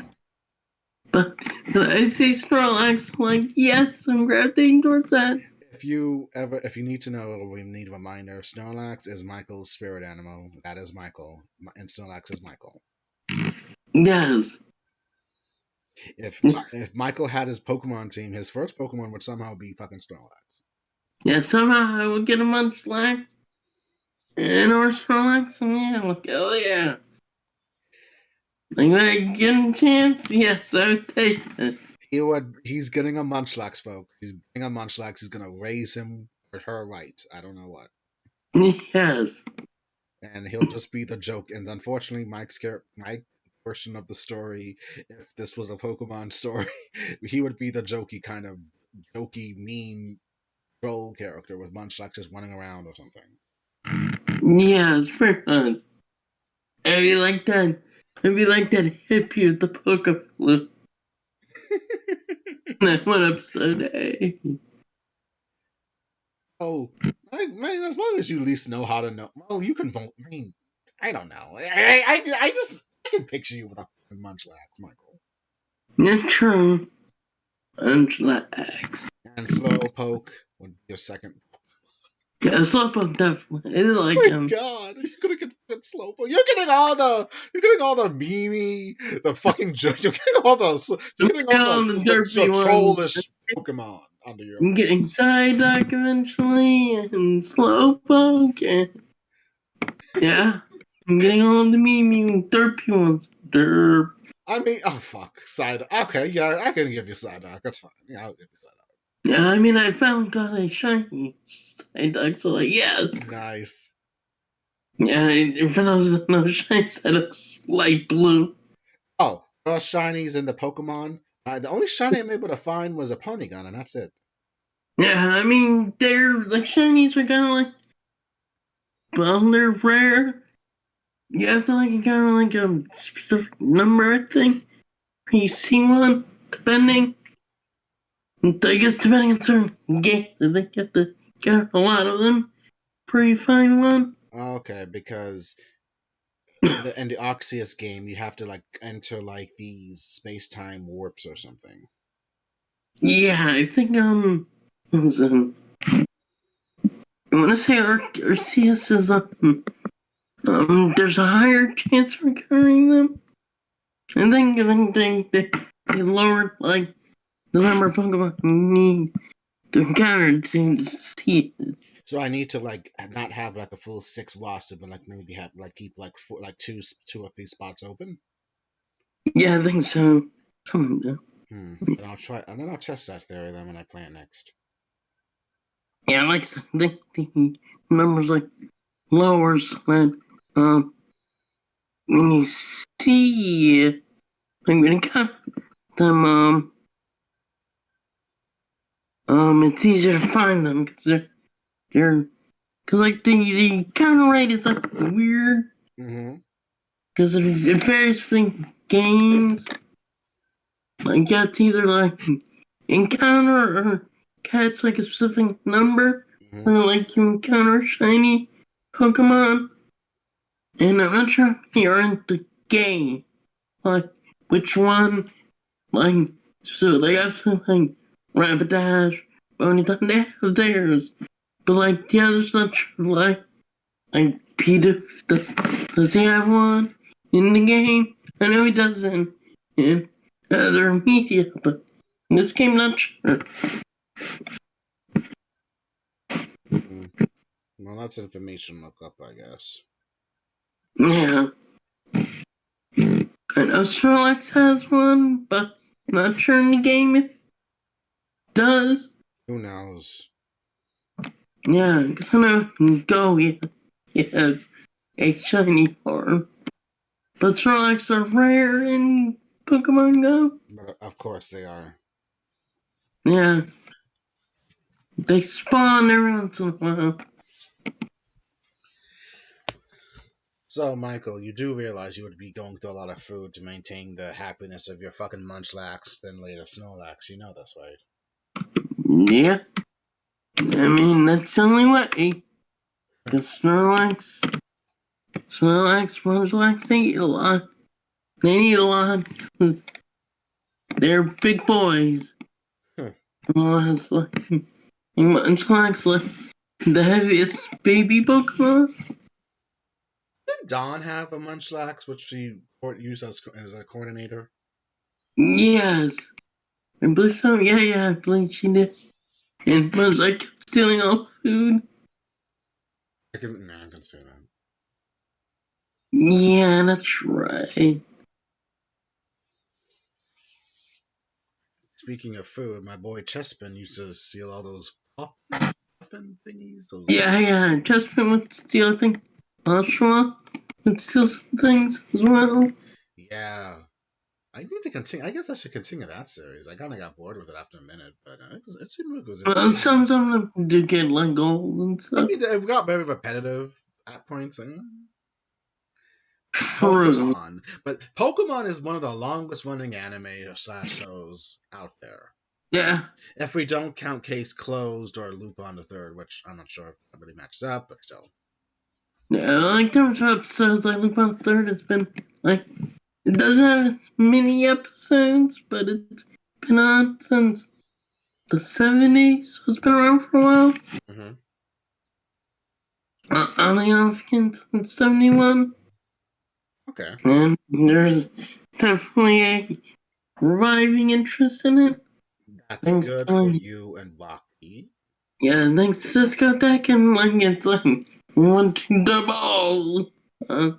But I see Snorlax, like, yes, I'm gravitating towards that. If you need to know or we need a reminder, Snorlax is Michael's spirit animal. That is Michael, and Snorlax is Michael. Yes. If Michael had his Pokemon team, his first Pokemon would somehow be fucking Snorlax. Yeah, somehow I would get a Munchlax and or Snorlax, and yeah, like, oh yeah. Like, when I get a chance, yes, I would take it. He's getting a Munchlax, folks. He's getting a Munchlax. He's gonna raise him for her right. I don't know what. Yes. And he'll just be the joke. And unfortunately, Mike portion of the story, if this was a Pokemon story, he would be the jokey meme troll character with Munchlax just running around or something. Yes, for fun. I'd be like that. I'd be like that hippie with the Pokeflute. That one episode A. Oh, man, as long as you at least know how to know. Well, you can vote. I mean, I don't know. I can picture you with a Munchlax, Michael. That's true. Munchlax. And Slowpoke would be your second. Yeah, Slowpoke definitely. I like Oh my him. God, you're gonna get Slowpoke. You're getting all the Mimi, the fucking joke. You're getting all the derpy trollish Pokemon under your. I'm getting Psyduck eventually, and Slowpoke, and yeah, I'm getting all the Mimi derpy ones. Derp. I mean, oh fuck, Okay, yeah, I can give you Psyduck. That's fine. Yeah, I'll give you that. Yeah, I mean, I found got a shiny Psyduck, so like, yes. Nice. Yeah, if it was no shiny Psyduck's light blue. Oh, shinies in the Pokemon. The only shiny I'm able to find was a Ponygon, and that's it. Yeah, I mean, they're like shinies are kind of like, well, they're rare. You have to like kind of like a specific number, I think. You see one, depending. I guess depending on certain games, I think you have to get a lot of them before you find one. Okay, because in the Arceus game, you have to like enter like these space-time warps or something. Yeah, I think what was it? I want to say Arceus is there's a higher chance of recovering them. I think they lowered like the number of Pokemon you need to encounter to see it. So I need to like not have like a full 6 roster, but like maybe have like keep like two of these spots open. Yeah, I think so. Something like that. And I'll try, and then I'll test that theory then when I play it next. Yeah, like I think the numbers like lowers when when you see it, like when you count them it's easier to find them because they're because like the counter rate is like weird because it varies between games. Like you have to either like encounter or catch like a specific number, or like you encounter shiny Pokemon. And I'm not sure if you're in the game, like which one, like so they got something like Rapidash, Ponyta, they have theirs, but like the others not sure, like Peter does he have one in the game? I know he doesn't in other media, but in this game not sure. Well, that's information look up, I guess. Yeah. I know Snorlax has one, but I'm not sure in the game if it does. Who knows? Yeah, because I know Go he has a shiny form. But Snorlax are rare in Pokemon Go. But of course they are. Yeah. They spawn every once in a while. So, Michael, you do realize you would be going through a lot of food to maintain the happiness of your fucking Munchlax, then later Snorlax. You know this, right? Yeah. I mean, that's the only way. Because Snorlax, they eat a lot. They need a lot because they're big boys. Hmm. Well, it's like Munchlax, like the heaviest baby Pokemon. Did Dawn have a Munchlax, which she used as a coordinator? Yes. I believe so. Yeah, I believe she did. And Munchlax kept stealing all the food. I can see that. Yeah, that's right. Speaking of food, my boy Chespin used to steal all those puffin thingies. Those. Yeah. Justin would steal, I think, Oshawott would steal some things as well. Yeah. I need to continue. I guess I should continue that series. I kind of got bored with it after a minute, but it seemed like it was Some entertaining. of them do get like gold and I stuff. mean, it got very repetitive at points. True. Pokemon, but Pokemon is one of the longest running anime slash shows out there. Yeah. If we don't count Case Closed or Lupin the Third, which I'm not sure if that really matches up, but still. Yeah, like terms of episodes, like Lupin Third has been like it doesn't have as many episodes, but it's been on since the 70s. It's been around for a while. Hmm. On the off again since 71. Okay, And there's definitely a reviving interest in it. that's Thanks good to for like, you and Rocky. yeah, thanks to Disco Deck and like it's like one to double. Yeah,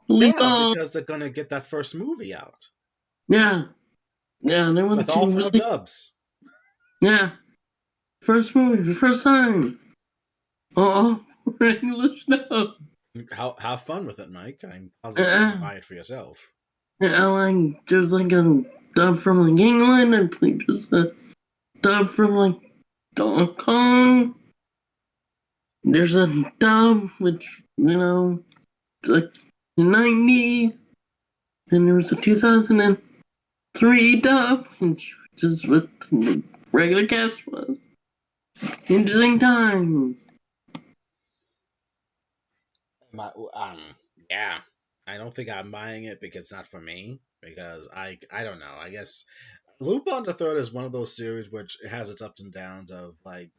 Lethal. because they're gonna get that first movie out Yeah. Yeah, they want with to all four really dubs. yeah. First movie, first time. Oh, for English now. Have fun with it, Mike. I'm positive you're gonna Yeah. buy it for yourself. Yeah, like there's like a dub from like England, I believe there's a dub from like Hong Kong. There's a dub which, like the 90s. Then there was a 2003 dub, which is what the regular cast was. Interesting times. My, yeah, I don't think I'm buying it because it's not for me. Because I don't know. I guess Lupin the Third is one of those series which it has its ups and downs of like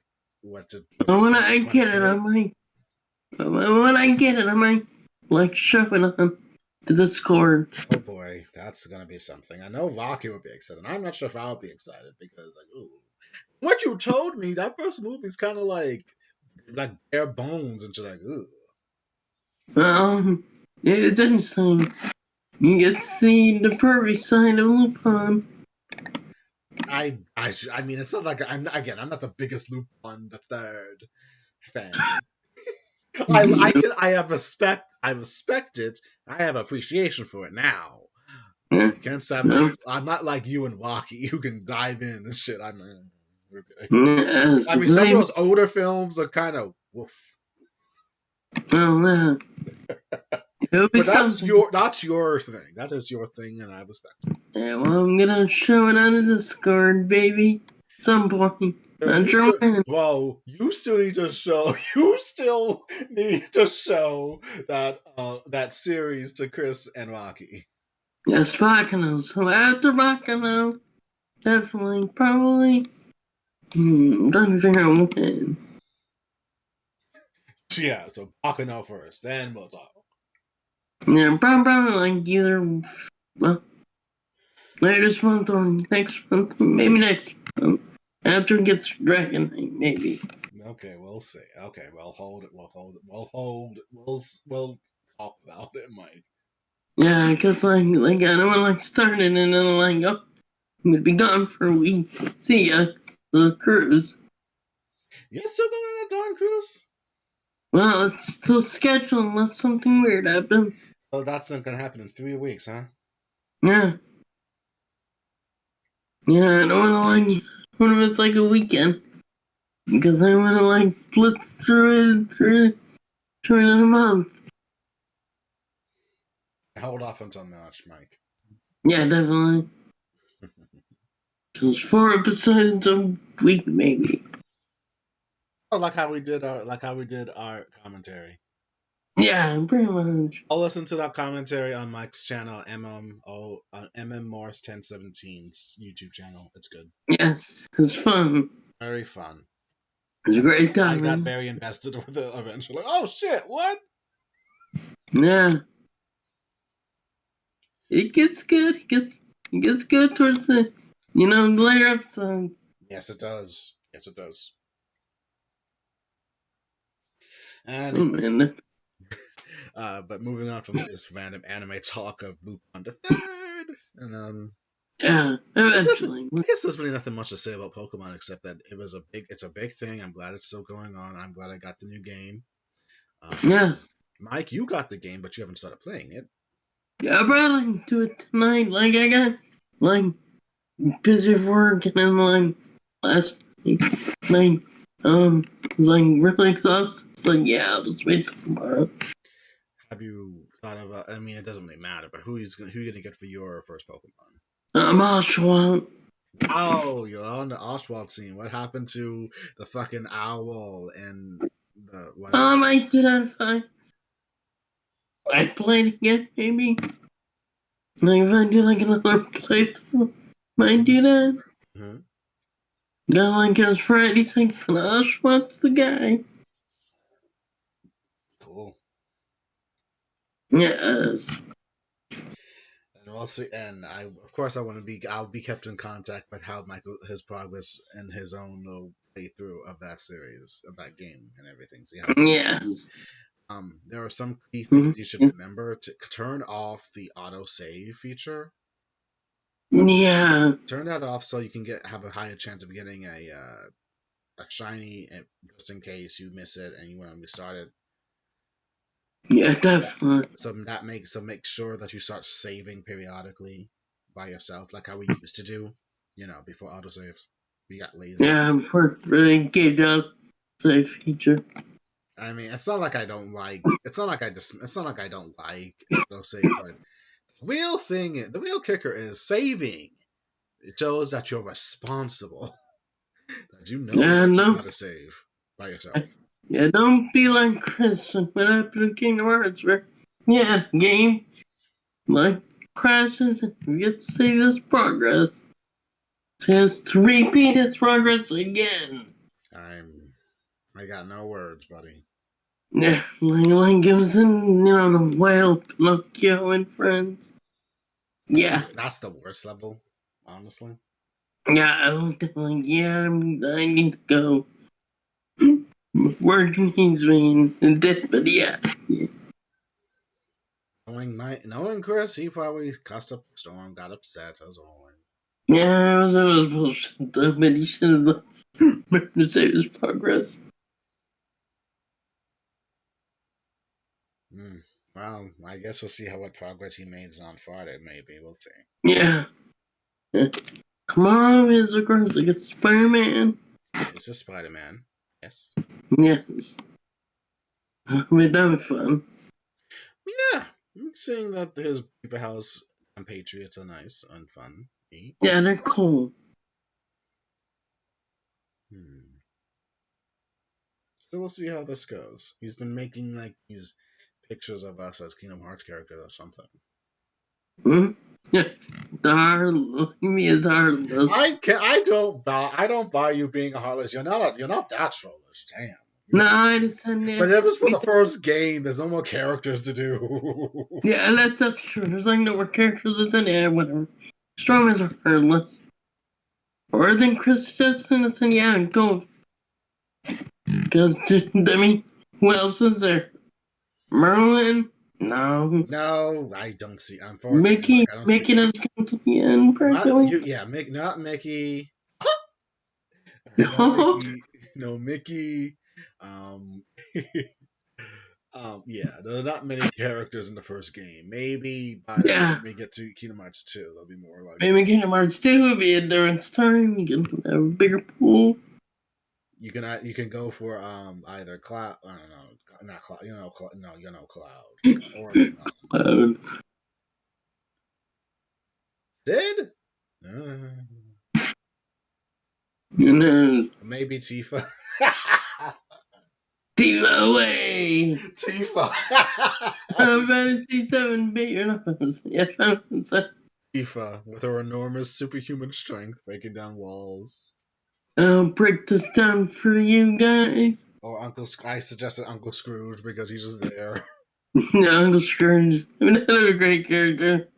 what And it's when what I it's trying to get it, say. I might like shove it on the Discord. Oh boy, that's gonna be something. I know Rocky would be excited. I'm not sure if I'll be excited because like, ooh, what you told me that first movie's kind of like bare bones and you're like, ooh. Um, it's interesting. You get to see the pervy side of Lupin. I mean, it's not like I'm not the biggest Lupin the Third fan. I have respect. I respect it. I have appreciation for it now. Yeah, Against I'm not like you and Rocky who can dive in and shit. Okay. yes, I mean, some of those older films are kind of woof. well, it'll be But something. that's your thing. That is your thing, and I respect it. Yeah, well, I'm gonna show it on the Discord, baby. Some point. But Not sure when. you still need to show. You still need to show that series to Chris and Rocky. Yes, Bacano. So after Bacano, definitely, probably. I'm trying to figure out when. Yeah, so Bakano first, then we'll talk. Yeah, probably like either later this month or next month, maybe next month. After it gets Dragon Knight, maybe. Okay, we'll see. Okay, we'll hold it. We'll hold it. We'll hold it. We'll talk about it, Mike. Yeah, because like I don't want to like start it and then like oh, I'm gonna be gone for a week. See ya, the cruise. You still going on that darn cruise? Well, it's still scheduled unless something weird happens. Oh, that's not gonna happen in 3 weeks, huh? Yeah, yeah, I don't want to like when it was like a weekend because I want to like blitz through it in a month. Hold off until March, Mike. Yeah, definitely. Just 4 episodes a week, maybe. Oh, like how we did our commentary. Yeah, pretty much. I'll listen to that commentary on Mike's channel, MM Morris 1017's YouTube channel. It's good. Yes, it's fun. Very fun. It's a great I got time. very invested with it eventually. Oh shit! What? Yeah, it gets good. It gets good towards the later episodes. Yes, it does. Yes, it does. Oh Anyway, man, but moving on from this random anime talk of Lupin the Third, and yeah, eventually. I guess there's really nothing much to say about Pokemon except that it's a big thing. I'm glad it's still going on. I'm glad I got the new game. Um, Yes. Mike, you got the game, but you haven't started playing it. Yeah, I probably do it tonight. Like I got like busy with work and then like last night was like really exhausted. It's like yeah, I'll just wait till tomorrow. Have you thought of? I mean, it doesn't really matter, but who you gonna get for your first Pokemon? I'm Oshawa. Oh, you're on the Oswald team. What happened to the fucking owl and the whatever? I might do that if I play it again, maybe. Like if I do like another playthrough, might do that. Mm-hmm. Got like his Friday's like Oshaw's the guy. Cool. Yes. And we'll see. And of course, I'll be kept in contact with how Michael, his progress and his own little playthrough of that series, of that game, and everything. See how it goes. Yes. There are some key things you should Mhm. remember to turn off the auto save feature. Yeah. Turn that off so you can have a higher chance of getting a shiny, and just in case you miss it and you want to restart it. Yeah, definitely. Make sure that you start saving periodically by yourself, like how we used to do, before autosaves. We got lazy. Yeah, I'm for really gave out the feature. I mean, it's not like I don't like. It's not like I don't like autosave, but the real kicker is saving. It shows that you're responsible, that you know Yeah, that you no. gotta save by yourself. Yeah, don't be like Chris and what happened to Kingdom Hearts where game like crashes and forgets to save his progress. So he has to repeat his progress again. I got no words, buddy. Yeah, like gives him, the whale Pinocchio and friends. Yeah. That's the worst level, honestly. Yeah, I looked at like, yeah, I need to go. Work needs me and death, but yeah. Knowing Chris, he probably cussed up the storm, got upset as always. Yeah, it was bullshit though, but he should have learned to save his progress. Well, I guess we'll see what progress he makes on Friday. Maybe we'll see. Yeah. Tomorrow is, of course, like a Spider-Man. It's just Spider-Man. Yes. Yes. That would be fun. Yeah, I'm seeing that his Paper House compatriots are nice and fun. Yeah, they're cool. Hmm. So we'll see how this goes. He's been making like these pictures of us as Kingdom Hearts characters or something. Hmm? Yeah. Me as Heartless. I don't buy you being a heartless. You're not that trollish. Damn. No, I just said But yeah. it was for the first game. There's no more characters to do. Yeah, that's true. There's like no more characters than yeah, whatever. Strong as Heartless. Or then Chris Justin and said, yeah, go. Because, I mean, who else is there? Merlin? No. No, I don't see. Unfortunately, like, I don't see. Mickey doesn't come to the end, practically. Not Mickey. No No. Mickey. No Mickey. Um, yeah, there are not many characters in the first game. Maybe by the Yeah. time we get to Kingdom Hearts 2, there'll be more like. Maybe Kingdom Hearts 2 would be a different story. We can have a bigger pool. You can go for either Cloud. I don't know, not Cloud. No, Cloud or. Cloud. Did? Who knows? Maybe Tifa. Tifa away! Tifa. Fantasy 7 beat your numbers. Yeah, Tifa, with her enormous superhuman strength, breaking down walls. I'll break this down for you guys. Or I suggested Uncle Scrooge because he's just there. Uncle Scrooge, another great character.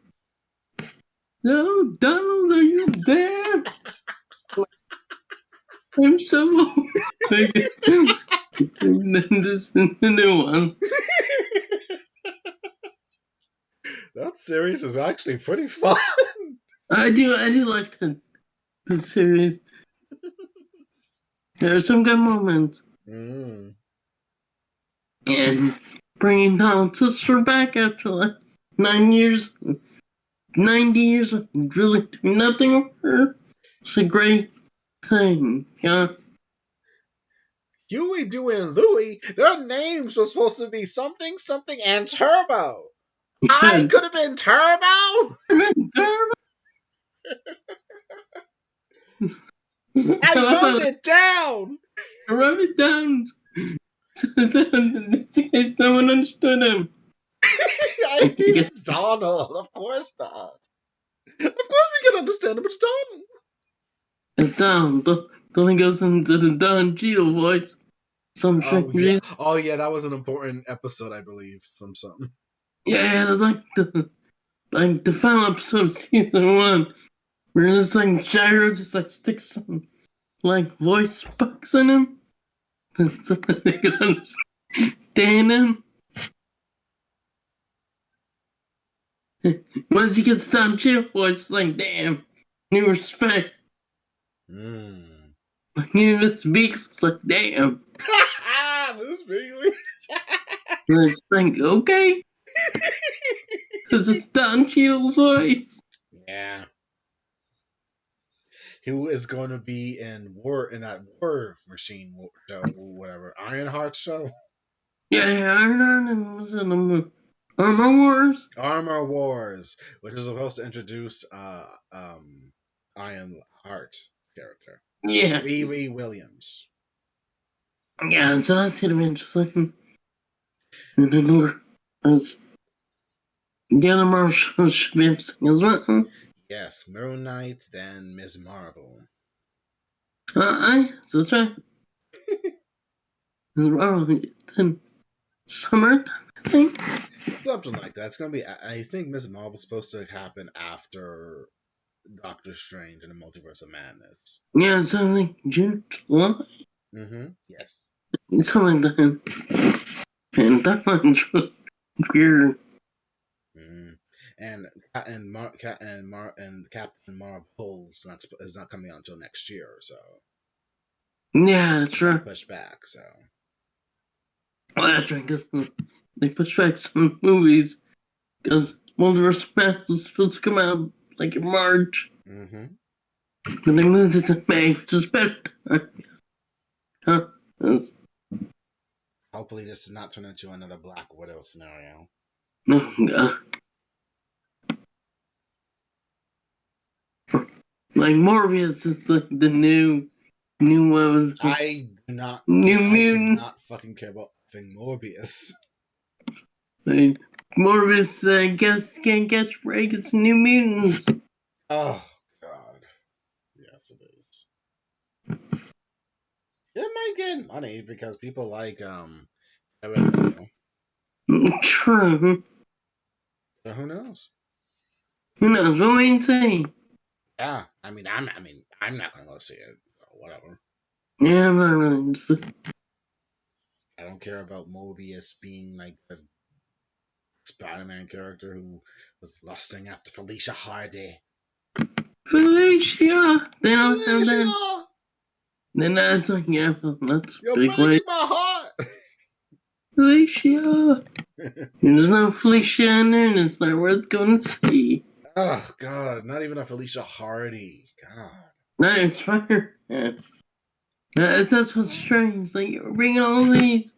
No, Donald, are you there? I'm so big. And then this is the new one. That series is actually pretty fun. I do like the series. There are some good moments. Mm. And bringing Donald's sister back after like 90 years of really doing nothing with her. It's a great thing. Yeah. Huey, Dewey, and Louie, their names were supposed to be something, something, and Turbo. I could have been Turbo. I wrote it down. I wrote it down. Just in case someone understood him. I think it's Donald. Of course not. Of course we can understand him. It's Donald. It's Donald. Then he goes into the Don Cheadle voice. Oh yeah, that was an important episode, I believe, from something. Yeah, it was like the final episode of season 1. Where this like Gyro just like sticks some like voice box in him. So that they could understand him. Once he gets Don Cheadle voice, like damn, new respect. New speak, it's like damn. This Bailey. And it's like, okay. Because it's Don Cheadle's voice. Yeah. Who is going to be in that War Machine show, whatever, Ironheart show? Yeah, Ironheart was in the Armor Wars. Armor Wars, which is supposed to introduce Ironheart character. Yeah. Riri Williams. Yeah, so that's gonna be interesting. And then the other Marvel shows should be interesting as well. Yes, Moon Knight, then Ms. Marvel. So that's right. Then summertime, I think. Something like that. It's gonna be. I think Ms. Marvel's supposed to happen after Doctor Strange and the Multiverse of Madness. Yeah, something like June, July. Yes. Something like that. And that one's weird. And Captain Marvel's is not coming out until next year, so yeah, that's right. Pushed back, so. Oh, that's right. Because they pushed back some movies because Multiverse of Madness was supposed to come out like in March. But they moved it to May, which is better. Hopefully, this does not turn into another Black Widow scenario. Oh, God. Like Morbius is like the new what was it? I do not fucking care about Morbius. Like Morbius, I guess, can't catch break. It's New Mutants. Oh God, yes it is. It might get money because people like True. So who knows? Who knows? We'll wait and see. Yeah, I'm not gonna go see it. So whatever. Yeah, I'm not really. I don't care about Mobius being like a Spider-Man character who was lusting after Felicia Hardy. Felicia! They don't have Felicia! that. Then that's like, yeah, that's You're big breaking way. my heart! Felicia! There's no Felicia in there, and it's not worth going to see. Oh, God, not even a Felicia Hardy. God. No, it's Spider-Man. That's what's strange. Like, you're bringing all these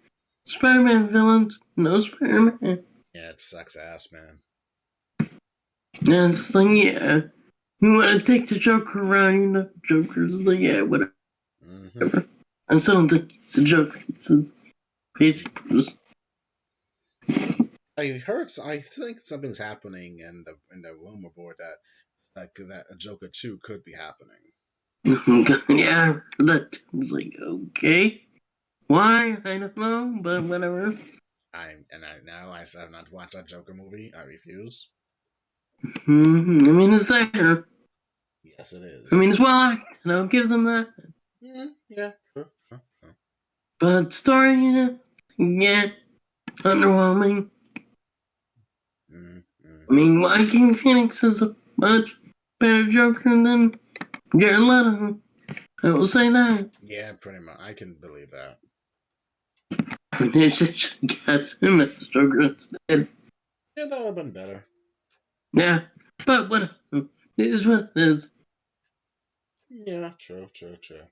Spider-Man villains, no Spider-Man. Yeah, it sucks ass, man. And it's like, yeah. You want to take the Joker around, you know? Joker's like, yeah, whatever. Mm-hmm. I still don't think he's the Joker. He's just basically just. I think something's happening in the rumor board that that a Joker 2 could be happening. Yeah, that was like, okay. Why? I don't know, but whatever. I have not watched that Joker movie. I refuse. I mean, it's there. Yes, it I mean, is. it's well acted. I'll give them that. Yeah, sure, sure, sure. But story, yeah, underwhelming. I mean, Joaquin Phoenix is a much better Joker than Jared Leto. I will say that. Yeah, pretty much. I can believe that. I mean, they should cast him as Joker instead. Yeah, that would have been better. Yeah, but whatever. It is what it is. Yeah, true, true, true.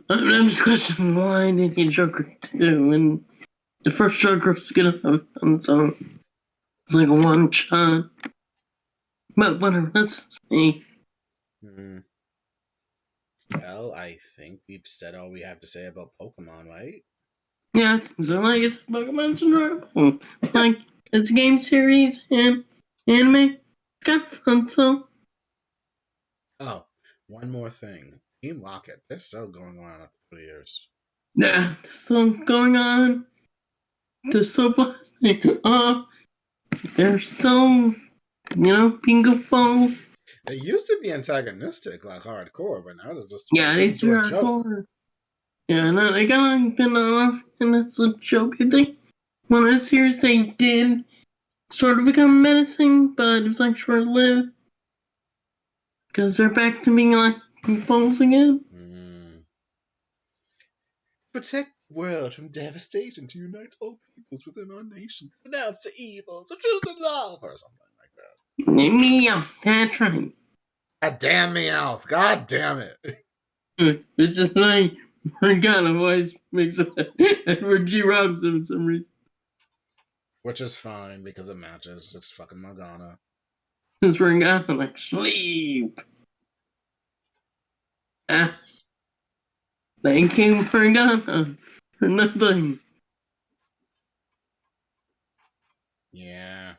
I'm just questioning why they need Joker 2 when the first Joker was gonna have on its own. It's like a one shot. But whatever, that's me. Mm. Well, I think we've said all we have to say about Pokemon, right? Yeah, I think so. Like, it's Pokemon's enjoyable. Like, it's a game series and anime. It's kind of fun, so. Oh, one more thing. Team Rocket, they're still going on after 3 years. Yeah, there's still going on. They're still blasting. They're still, being goofballs. They used to be antagonistic, like hardcore, but now they're just Yeah, they turning into threw a out joke. horror. Yeah, no, they kind of been off, and it's a joke. I think one of the series they did sort of become menacing, but it was like short lived because they're back to being like goofballs again. Protect the world from devastation to unite all peoples within our nation. Renounce the evils of truth and love, or something like that. Yeah, that's right. God damn me, Alf. God damn it. It's just like Morgana voice makes Edward G. Robinson for some reason. Which is fine because it matches. It's fucking Morgana. It's Morgana like sleep. Yes. Thank you, Morgana, for nothing. Yeah.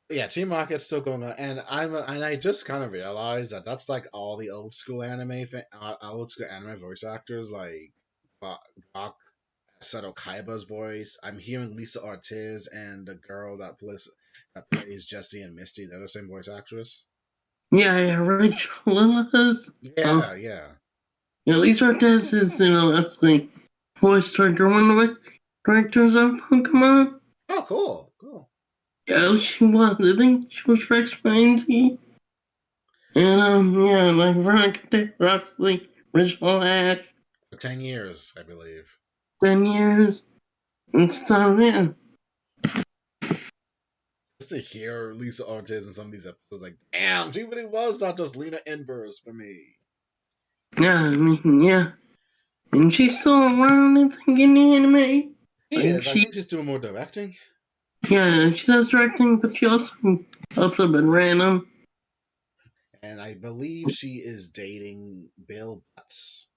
Yeah, Team Rocket's still going on, and I just kind of realized that that's like all the old school anime voice actors like Bach Seto Kaiba's voice. I'm hearing Lisa Ortiz and the girl that plays Jessie and Misty. They're the same voice actress. Yeah, Rachel Lillis. Yeah, yeah. Yeah, Lisa Ortiz is, that's the voice director, one of the voice directors of Pokemon. Oh, cool, cool. Yeah, she was. I think she was Rex Rainsy. And, yeah, like Veronica Roxley, Rachel Ash, For 10 years, I believe. 10 years, and stuff, yeah. Just to hear Lisa Ortiz in some of these episodes, like, damn, she really was not just Lena Inverse for me. Yeah, I mean, yeah. And she's still around, I think, in the anime. She is. I think she's doing more directing. Yeah, she does directing, but she also helps up in random. And I believe she is dating Bill Butts.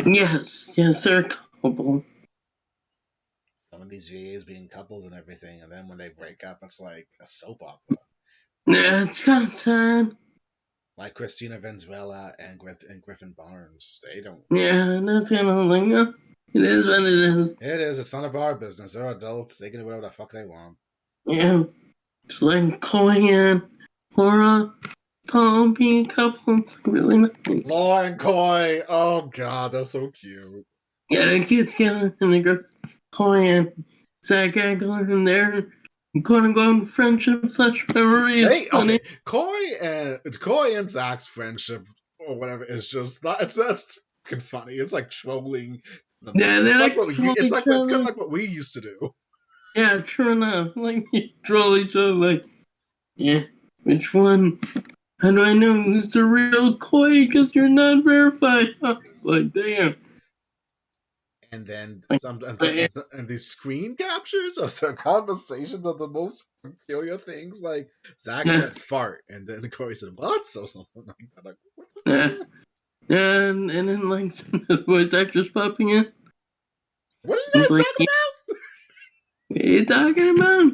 Yes, they're a couple. Some of these videos being couples and everything, and then when they break up, it's like a soap opera. Yeah, it's kind of sad. Like Christina Valenzuela and Griffin Barnes. They don't. Yeah, that's kind of like, it is what it is. It is. It's none of our business. They're adults. They can do whatever the fuck they want. Yeah, just like Chloe and Laura Tom being a couple. It's really nice. Laura and Coy. Oh god, they're so cute. Yeah, they get together and they go Chloe and Zach Agler and their quote unquote friendship slash memory is funny. Okay. Coy and Zach's friendship or whatever is just not. It's just fucking funny. It's like trolling. Yeah, they're like It's kind of like what we used to do. Yeah, true enough. Like you troll each other. Like, yeah, which one? How do I know who's the real Coy? Because you're not verified. Like, damn. And then Like, and these screen captures of their conversations are the most peculiar things. Like Zach Yeah, said fart, and then Corey said what? So something like that. Like, what the yeah. fuck? And then like some of the voice actors popping in. What are you It's guys like, talking about? what are you talking about?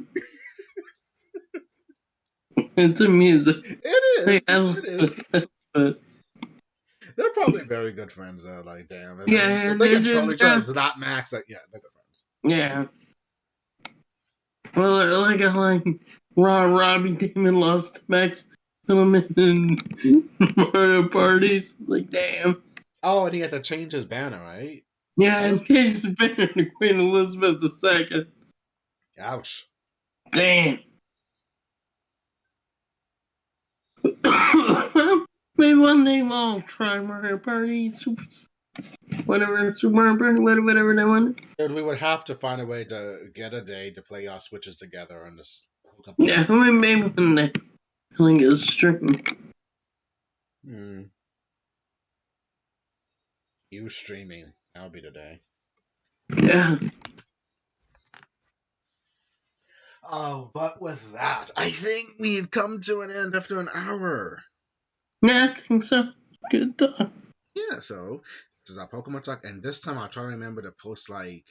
It's amusing. It Like, I is. love It is. it. But They're probably very good friends though. Like, damn, yeah, if they they're can troll just, each other to that max, like, yeah, they're good friends. yeah. Well, like I like Robbie Damon lost to Max Filament in Mario parties. Like, damn. Oh, and he had to change his banner, right? Yeah, That and was he's been to Queen Elizabeth II. ouch. Damn. Well, maybe one day we'll try Mario Party, Super, whatever, Super Mario Party, whatever that one. Dude, we would have to find a way to get a day to play our switches together and just hook up Yeah, maybe one day. I think it's stream. Hmm. You streaming. That'll be the day. Yeah. Oh, but with that, I think we've come to an end after an hour. Yeah, I think so. Good talk. Yeah, so this is our Pokemon talk, and this time I'll try to remember to post like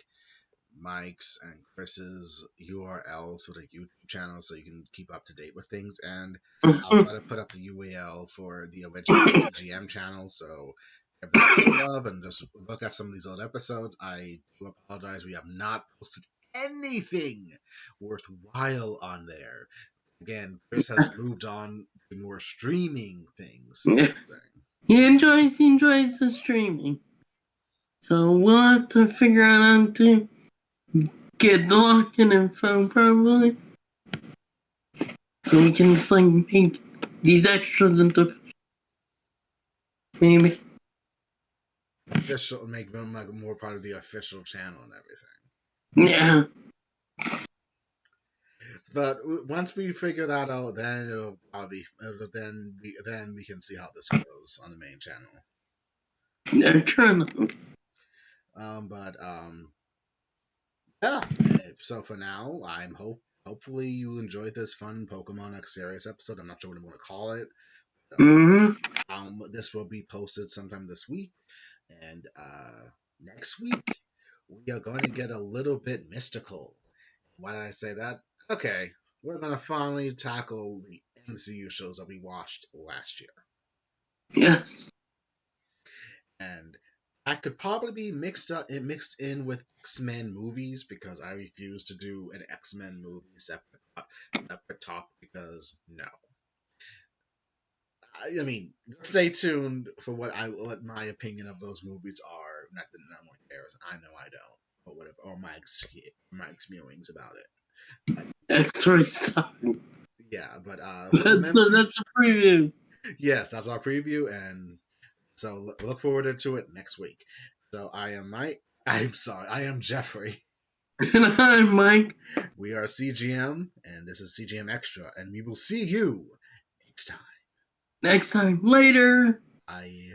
Mike's and Chris's URLs for the YouTube channel so you can keep up to date with things. And I'll try to put up the URL for the original CGM channel so give that some love and just look at some of these old episodes. I do apologize. We have not posted anything worthwhile on there. Again, Chris has moved on to more streaming things and Yeah. everything. He enjoys the streaming. So we'll have to figure out how to get the login info probably. So we can just like make these extras into maybe. Official, make them like more part of the official channel and everything. Yeah. But once we figure that out, then it'll probably then we can see how this goes on the main channel. They're trying to. But yeah. So for now, hopefully you enjoyed this fun Pokemon X series episode. I'm not sure what I'm going to call it. Mm-hmm. This will be posted sometime this week, and next week we are going to get a little bit mystical. Why did I say that? Okay, we're going to finally tackle the MCU shows that we watched last year. Yes. And that could probably be mixed in with X-Men movies because I refuse to do an X-Men movie separate topic because no. I mean, stay tuned for what my opinion of those movies are. Not that no one cares. I know I don't, or whatever, or my feelings about it. But, X-ray sign. yeah, but for That's MCU, a preview. yes, that's our preview, and so look forward to it next week. So I am Mike. I'm sorry, I am Jeffrey. And I'm Mike. We are CGM, and this is CGM Extra, and we will see you next time. Next time, later. Bye.